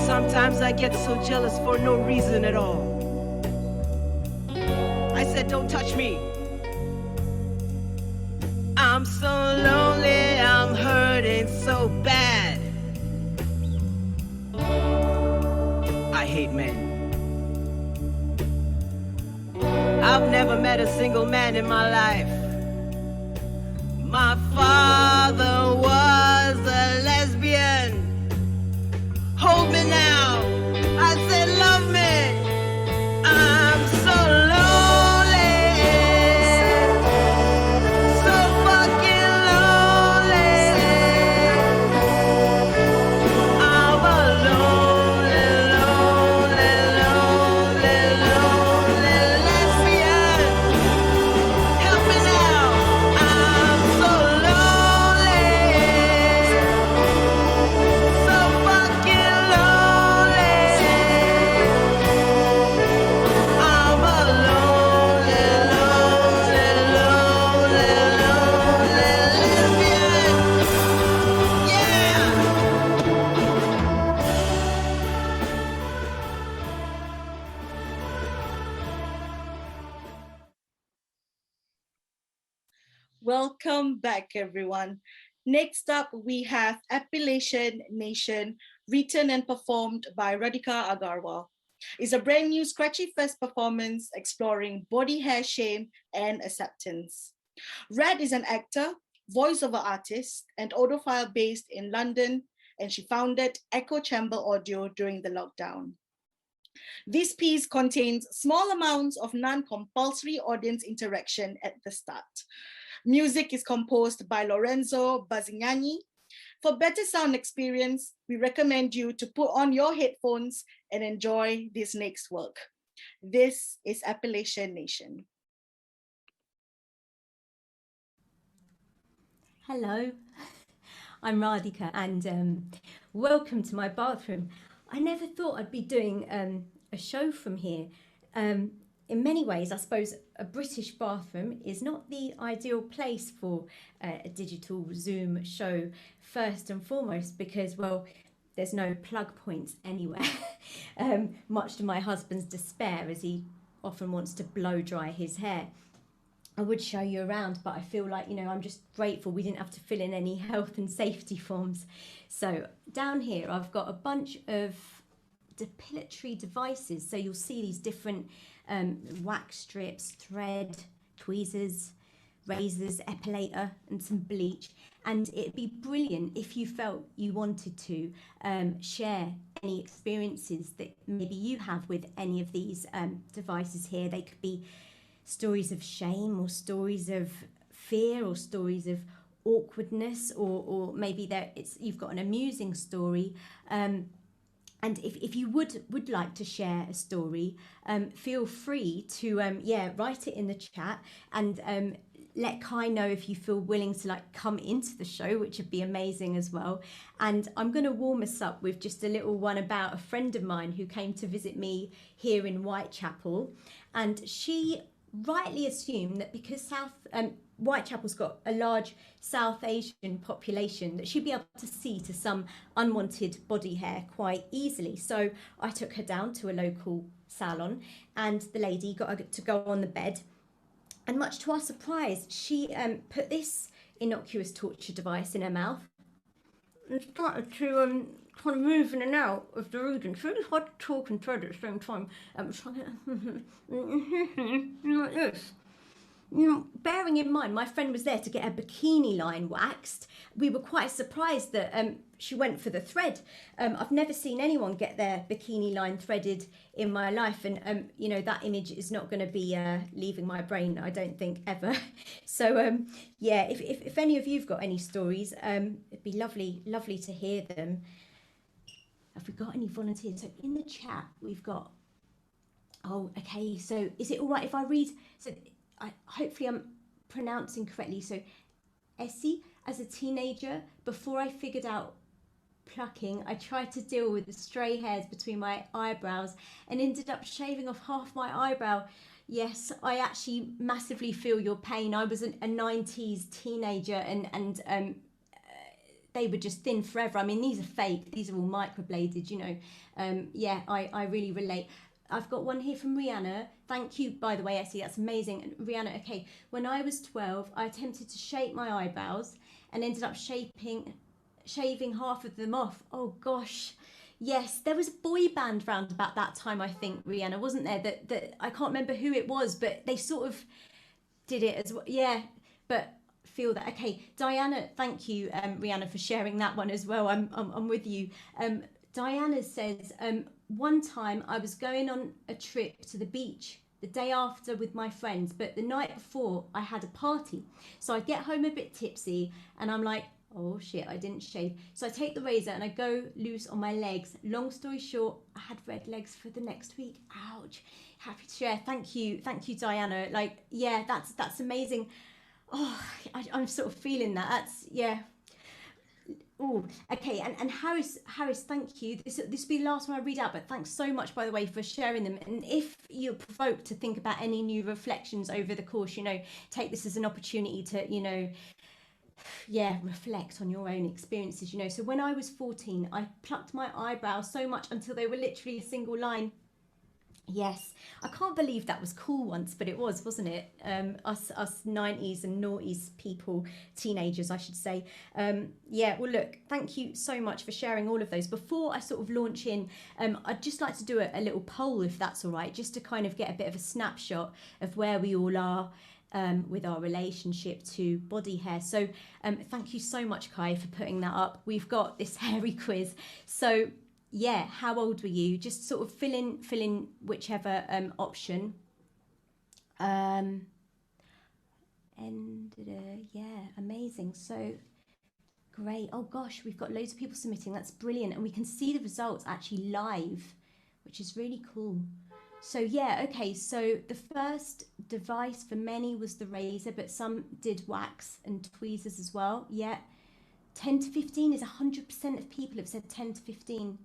Sometimes I get so jealous for no reason at all. I said, don't touch me. I'm so lonely, I'm hurting so bad. I hate men. I've never met a single man in my life. My father was a lesbian. Hold me now. I said, love me. I'm so lonely, so fucking lonely. I'm a lonely, lonely, lonely, lonely lesbian. Help me now. I'm so lonely, so fucking lonely. I'm a lonely, lonely, lonely, lonely lesbian. Yeah. Welcome back, everyone. Next up, we have Appellation Nation, written and performed by Radhika Agarwal. It's a brand new scratchy first performance exploring body hair shame and acceptance. Red is an actor, voiceover artist, and audiophile based in London, and she founded Echo Chamber Audio during the lockdown. This piece contains small amounts of non-compulsory audience interaction at the start. Music is composed by Lorenzo Bazignani. For better sound experience, we recommend you to put on your headphones and enjoy this next work. This is Appellation Nation. Hello, I'm Radhika and welcome to my bathroom. I never thought I'd be doing a show from here. In many ways, I suppose a British bathroom is not the ideal place for a digital Zoom show, first and foremost, because, well, there's no plug points anywhere, much to my husband's despair, as he often wants to blow dry his hair. I would show you around, but I feel like, I'm just grateful we didn't have to fill in any health and safety forms. So down here, I've got a bunch of depilatory devices. So you'll see these different wax strips, thread, tweezers, razors, epilator, and some bleach. And it'd be brilliant if you felt you wanted to share any experiences that maybe you have with any of these devices here. They could be stories of shame or stories of fear or stories of awkwardness, or maybe you've got an amusing story. And if you would like to share a story, feel free to write it in the chat and let Kai know if you feel willing to come into the show, which would be amazing as well. And I'm going to warm us up with just a little one about a friend of mine who came to visit me here in Whitechapel, and she rightly assumed that because Whitechapel's got a large South Asian population, that she'd be able to see to some unwanted body hair quite easily. So I took her down to a local salon, and the lady got her to go on the bed, And much to our surprise, she put this innocuous torture device in her mouth and started to kind of move in and out of the region. It's really hard to talk and thread at the same time. Like this. You know, bearing in mind, my friend was there to get her bikini line waxed. We were quite surprised that she went for the thread. I've never seen anyone get their bikini line threaded in my life, and you know, that image is not going to be leaving my brain, I don't think, ever. So yeah, if any of you've got any stories, it'd be lovely to hear them. Have we got any volunteers? So in the chat we've got. Oh, okay. So is it all right if I read? So hopefully I'm pronouncing correctly. So Essie, as a teenager, before I figured out plucking, I tried to deal with the stray hairs between my eyebrows and ended up shaving off half my eyebrow. Yes, I actually massively feel your pain. I was a 90s teenager and they were just thin forever. I mean, these are fake. These are all microbladed, you know. Yeah, I really relate. I've got one here from Rihanna. Thank you, by the way, Essie, that's amazing. And Rihanna, okay, when I was 12, I attempted to shape my eyebrows and ended up shaving half of them off. Oh gosh, yes, there was a boy band round about that time, I think, Rihanna, wasn't there? That I can't remember who it was, but they sort of did it as well. Yeah, but feel that. Okay, Diana, thank you, Rihanna, for sharing that one as well. I'm with you. Diana says, one time I was going on a trip to the beach the day after with my friends, but the night before I had a party. So I get home a bit tipsy and I'm like, oh shit, I didn't shave. So I take the razor and I go loose on my legs. Long story short, I had red legs for the next week. Ouch. Happy to share. Thank you, Diana. Like, yeah, that's amazing. Oh, I'm sort of feeling that. That's, yeah. Oh, okay, and Harris, thank you. This will be the last one I read out, but thanks so much, by the way, for sharing them. And if you're provoked to think about any new reflections over the course, you know, take this as an opportunity to, you know, yeah, reflect on your own experiences, you know. So when I was 14, I plucked my eyebrows so much until they were literally a single line. Yes, I can't believe that was cool once, but it was, wasn't it? Us 90s and noughties people, teenagers, I should say. Yeah, well, look, thank you so much for sharing all of those. Before I sort of launch in, I'd just like to do a little poll, if that's all right, just to kind of get a bit of a snapshot of where we all are with our relationship to body hair. So thank you so much, Kai, for putting that up. We've got this hairy quiz. So yeah, how old were you? Just sort of fill in whichever option. Yeah, amazing. So great. Oh gosh, we've got loads of people submitting. That's brilliant. And we can see the results actually live, which is really cool. So yeah, okay, so the first device for many was the razor, but some did wax and tweezers as well. Yeah, 10 to 15 is 100% of people have said 10 to 15.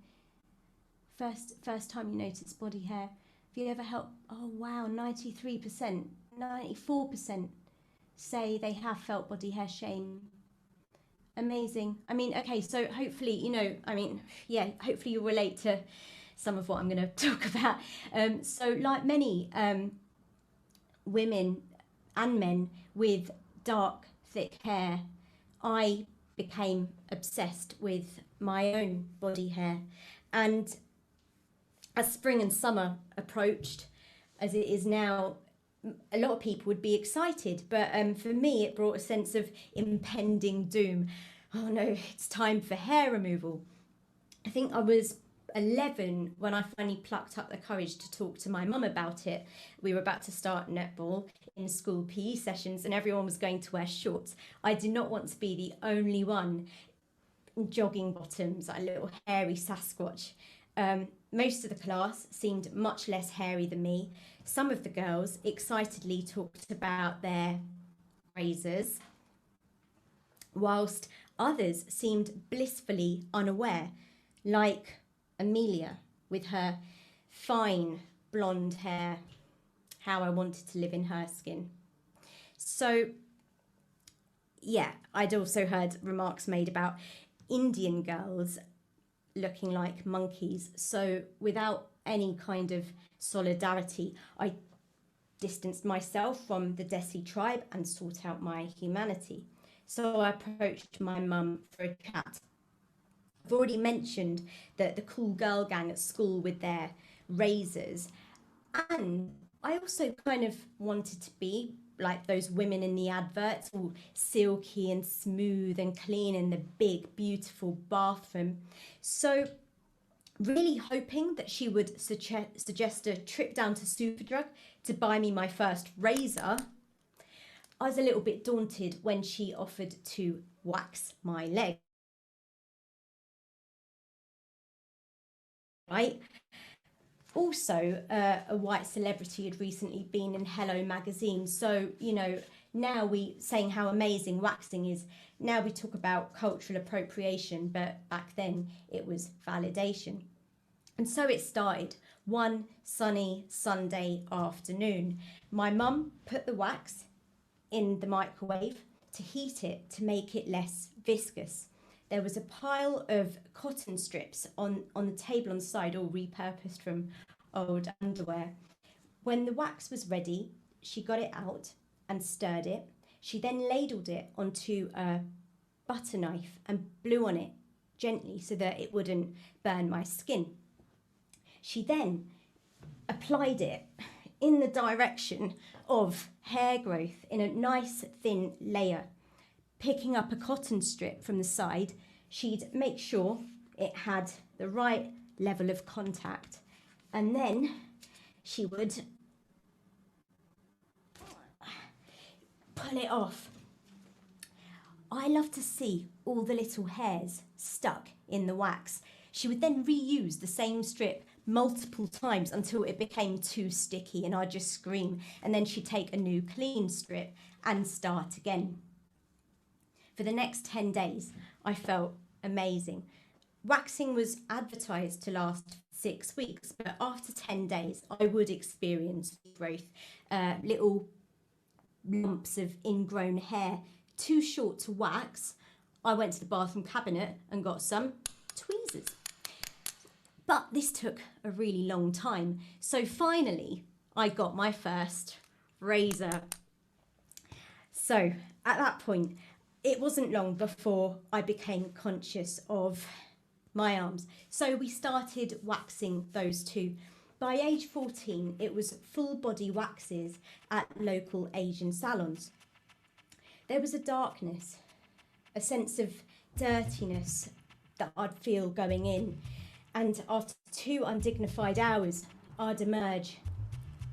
First time you notice body hair. Have you ever helped? Oh wow, 93%, 94% say they have felt body hair shame. Amazing. I mean, okay, so hopefully, you know, I mean, yeah, hopefully you relate to some of what I'm going to talk about. So like many women and men with dark, thick hair, I became obsessed with my own body hair. And as spring and summer approached, as it is now, a lot of people would be excited, but for me it brought a sense of impending doom. Oh no, it's time for hair removal. I think I was 11 when I finally plucked up the courage to talk to my mum about it. We were about to start netball in school PE sessions and everyone was going to wear shorts. I did not want to be the only one in jogging bottoms, like a little hairy Sasquatch. Most of the class seemed much less hairy than me. Some of the girls excitedly talked about their razors, whilst others seemed blissfully unaware, like Amelia with her fine blonde hair, how I wanted to live in her skin. So yeah, I'd also heard remarks made about Indian girls looking like monkeys. So without any kind of solidarity, I distance myself from the Desi tribe and sort out my humanity. So I approached my mum for a chat. I've already mentioned that the cool girl gang at school with their razors, and I also kind of wanted to be like those women in the adverts, all silky and smooth and clean in the big, beautiful bathroom. So really hoping that she would suggest a trip down to Superdrug to buy me my first razor, I was a little bit daunted when she offered to wax my leg. Right? Also, a white celebrity had recently been in Hello magazine. So, you know, now we saying how amazing waxing is. Now we talk about cultural appropriation, but back then it was validation. And so it started one sunny Sunday afternoon. My mum put the wax in the microwave to heat it to make it less viscous. There was a pile of cotton strips on the table on the side, all repurposed from old underwear. When the wax was ready, she got it out and stirred it. She then ladled it onto a butter knife and blew on it gently so that it wouldn't burn my skin. She then applied it in the direction of hair growth in a nice thin layer. Picking up a cotton strip from the side, she'd make sure it had the right level of contact, and then she would pull it off. I love to see all the little hairs stuck in the wax. She would then reuse the same strip multiple times until it became too sticky and I'd just scream, and then she'd take a new clean strip and start again. For the next 10 days, I felt amazing. Waxing was advertised to last 6 weeks, but after 10 days, I would experience growth, little lumps of ingrown hair, too short to wax. I went to the bathroom cabinet and got some tweezers. But this took a really long time. So finally, I got my first razor. So at that point, it wasn't long before I became conscious of my arms. So we started waxing those too. By age 14, it was full body waxes at local Asian salons. There was a darkness, a sense of dirtiness that I'd feel going in. And after 2 undignified hours, I'd emerge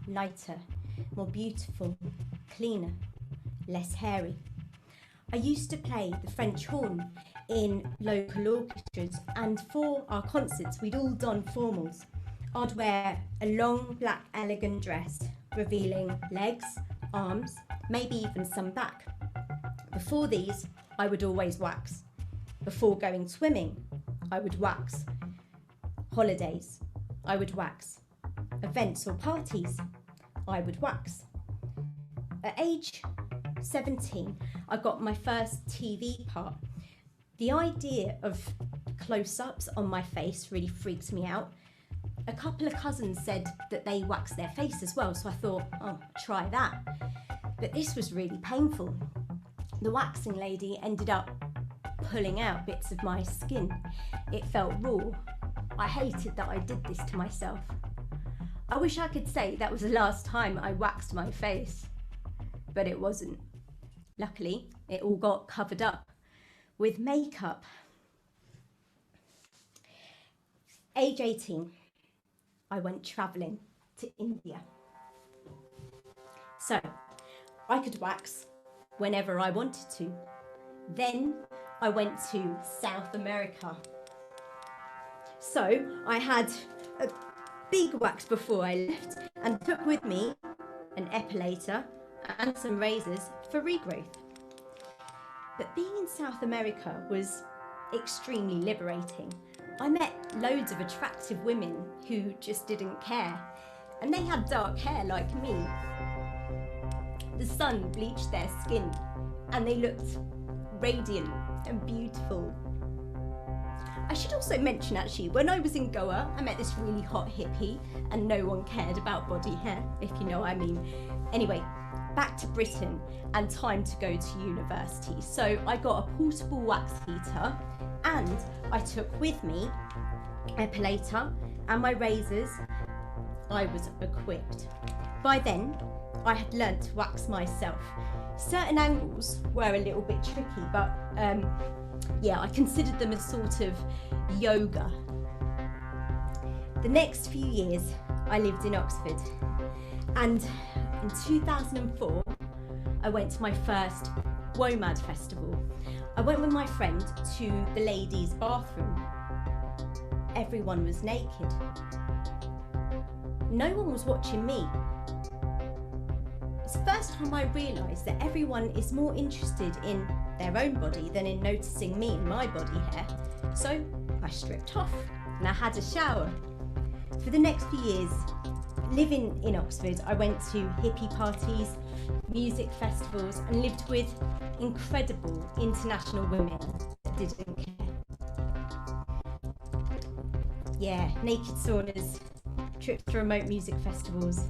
lighter, more beautiful, cleaner, less hairy. I used to play the French horn in local orchestras, and for our concerts, we'd all don formals. I'd wear a long, black, elegant dress, revealing legs, arms, maybe even some back. Before these, I would always wax. Before going swimming, I would wax. Holidays, I would wax. Events or parties, I would wax. At age 17, I got my first TV part. The idea of close-ups on my face really freaked me out. A couple of cousins said that they waxed their face as well, so I thought, oh, try that. But this was really painful. The waxing lady ended up pulling out bits of my skin. It felt raw. I hated that I did this to myself. I wish I could say that was the last time I waxed my face, but it wasn't. Luckily, it all got covered up with makeup. Age 18, I went travelling to India. So, I could wax whenever I wanted to. Then I went to South America. So I had a big wax before I left and took with me an epilator and some razors for regrowth. But being in South America was extremely liberating. I met loads of attractive women who just didn't care, and they had dark hair like me. The sun bleached their skin and they looked radiant and beautiful. I should also mention, actually, when I was in Goa, I met this really hot hippie and no one cared about body hair, if you know what I mean. Anyway, back to Britain and time to go to university. So I got a portable wax heater and I took with me a epilator and my razors. I was equipped. By then, I had learnt to wax myself. Certain angles were a little bit tricky, but yeah, I considered them as sort of yoga. The next few years, I lived in Oxford, and in 2004, I went to my first WOMAD festival. I went with my friend to the ladies' bathroom. Everyone was naked. No one was watching me. It's the first time I realised that everyone is more interested in their own body than in noticing me and my body hair. So I stripped off and I had a shower. For the next few years, living in Oxford, I went to hippie parties, music festivals, and lived with incredible international women that didn't care. Yeah, naked saunas, trips to remote music festivals,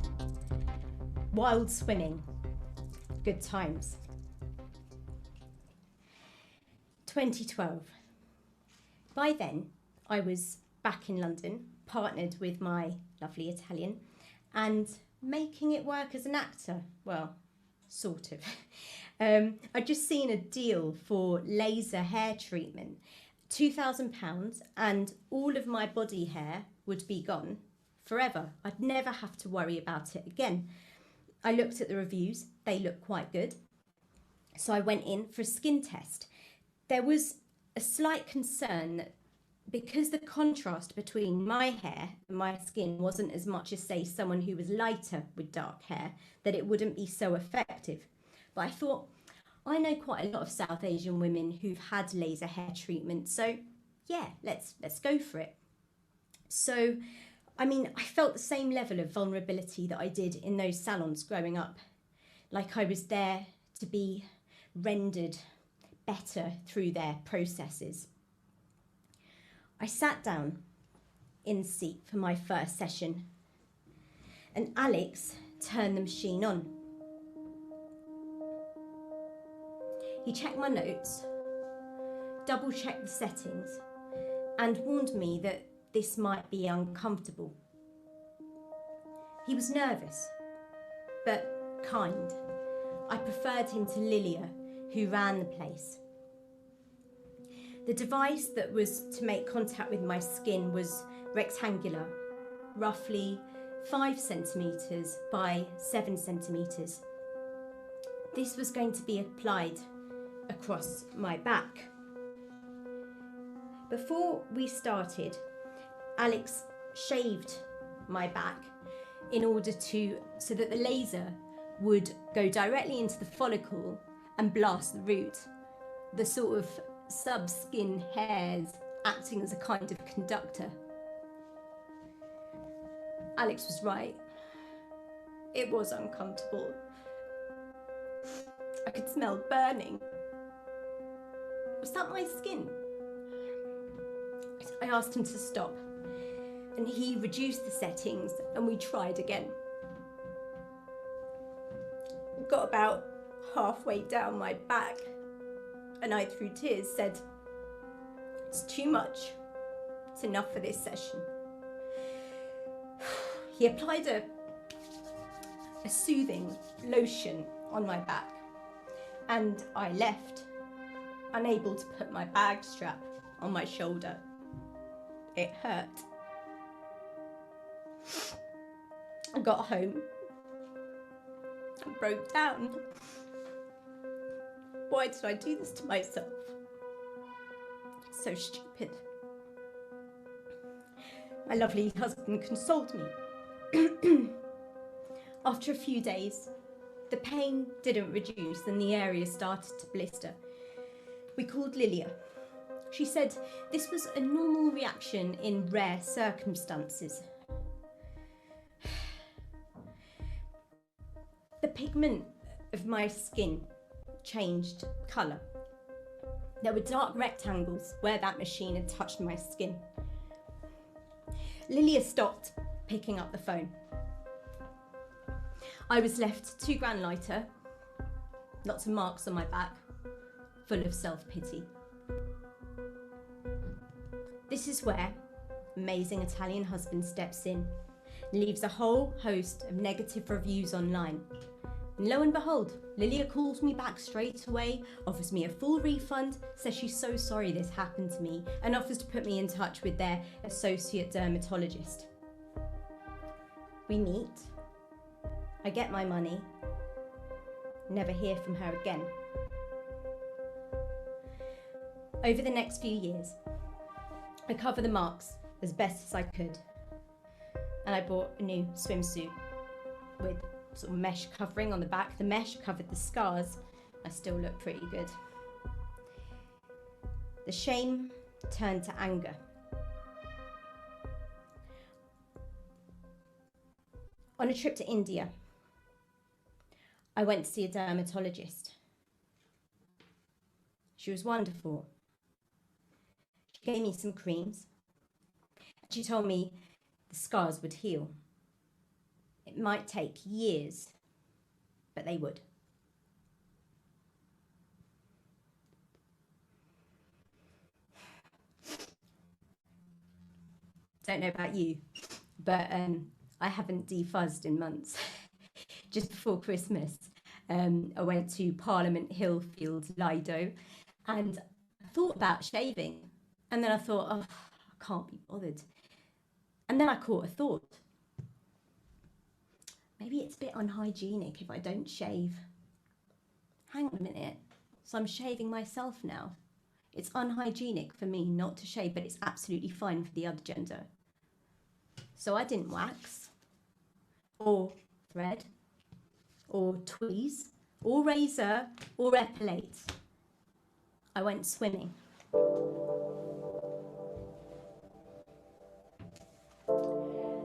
wild swimming, good times. 2012. By then, I was back in London, partnered with my lovely Italian, and making it work as an actor. Well, sort of. I'd just seen a deal for laser hair treatment, £2,000, and all of my body hair would be gone forever. I'd never have to worry about it again. I looked at the reviews, they looked quite good. So I went in for a skin test. There was a slight concern that because the contrast between my hair and my skin wasn't as much as, say, someone who was lighter with dark hair, that it wouldn't be so effective. But I thought, I know quite a lot of South Asian women who've had laser hair treatment, so yeah, let's go for it. So, I mean, I felt the same level of vulnerability that I did in those salons growing up. Like I was there to be rendered better through their processes. I sat down in the seat for my first session and Alex turned the machine on. He checked my notes, double-checked the settings, and warned me that this might be uncomfortable. He was nervous, but kind. I preferred him to Lilia, who ran the place. The device that was to make contact with my skin was rectangular, roughly 5 centimetres by 7 centimetres. This was going to be applied across my back. Before we started, Alex shaved my back so that the laser would go directly into the follicle and blast the root, the sort of sub-skin hairs acting as a kind of conductor. Alex was right. It was uncomfortable. I could smell burning. Was that my skin? I asked him to stop, and he reduced the settings and we tried again. Got about halfway down my back and I, through tears, said, "It's too much. It's enough for this session." He applied a soothing lotion on my back and I left, unable to put my bag strap on my shoulder. It hurt. I got home and broke down. Why did I do this to myself? So stupid. My lovely husband consoled me. After a few days, the pain didn't reduce and the area started to blister. We called Lilia. She said this was a normal reaction in rare circumstances. The pigment of my skin changed colour. There were dark rectangles where that machine had touched my skin. Lilia stopped picking up the phone. I was left 2 grand lighter, lots of marks on my back, full of self-pity. This is where amazing Italian husband steps in and leaves a whole host of negative reviews online. And lo and behold, Lilia calls me back straight away, offers me a full refund, says she's so sorry this happened to me, and offers to put me in touch with their associate dermatologist. We meet, I get my money, never hear from her again. Over the next few years, I cover the marks as best as I could, and I bought a new swimsuit with sort of mesh covering on the back. The mesh covered the scars. I still look pretty good. The shame turned to anger. On a trip to India, I went to see a dermatologist. She was wonderful. She gave me some creams. She told me the scars would heal. It might take years, but they would. Don't know about you, but I haven't defuzzed in months. Just before Christmas, I went to Parliament Hill Field, Lido, and I thought about shaving. And then I thought, oh, I can't be bothered. And then I caught a thought. Maybe it's a bit unhygienic if I don't shave. Hang on a minute. So I'm shaving myself now. It's unhygienic for me not to shave, but it's absolutely fine for the other gender. So I didn't wax, or thread, or tweeze, or razor, or epilate. I went swimming.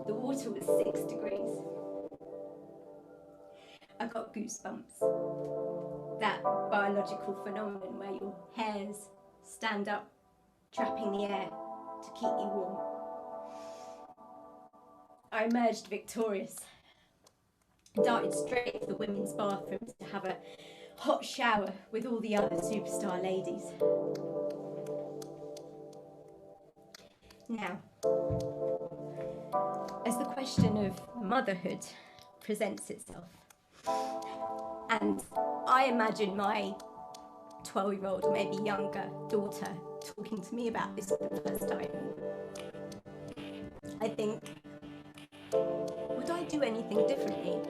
The water was 6 degrees. I got goosebumps. That biological phenomenon where your hairs stand up, trapping the air to keep you warm. I emerged victorious, darted straight to the women's bathroom to have a hot shower with all the other superstar ladies. Now, as the question of motherhood presents itself, and I imagine my 12-year-old or maybe younger daughter talking to me about this for the first time, I think, would I do anything differently?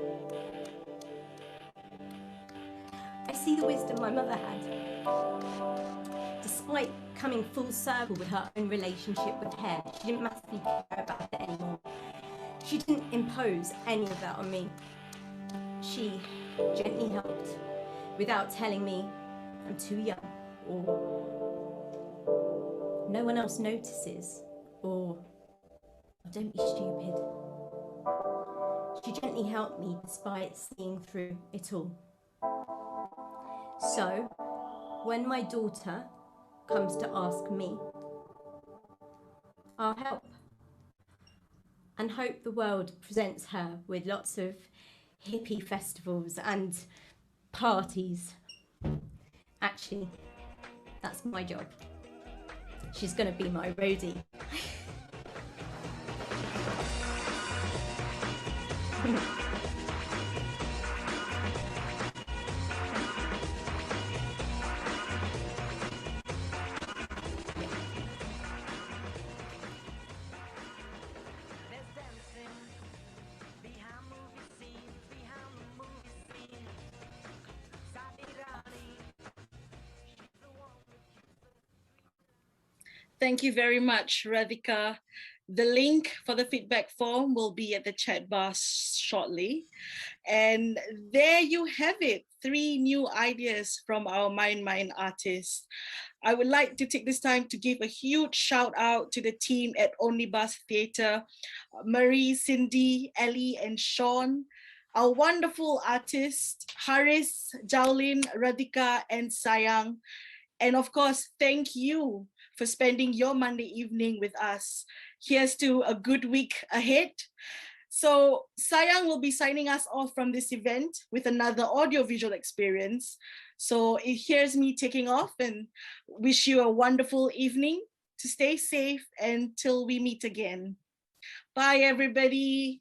I see the wisdom my mother had. Despite coming full circle with her own relationship with hair, she didn't massively care about it anymore. She didn't impose any of that on me. She gently helped without telling me I'm too young, or no one else notices, or don't be stupid. She gently helped me despite seeing through it all. So, when my daughter comes to ask me, I'll help and hope the world presents her with lots of hippie festivals and parties. Actually, that's my job. She's gonna be my roadie. Thank you very much, Radhika. The link for the feedback form will be at the chat bar shortly. And there you have it, 3 new ideas from our Mind artists. I would like to take this time to give a huge shout out to the team at Omnibus Theatre, Marie, Cindy, Ellie, and Sean, our wonderful artists, Harris, Jowlin, Radhika, and Sayang. And of course, thank you for spending your Monday evening with us. Here's to a good week ahead. So Sayang will be signing us off from this event with another audiovisual experience. So here's me taking off and wish you a wonderful evening, to stay safe until we meet again. Bye, everybody.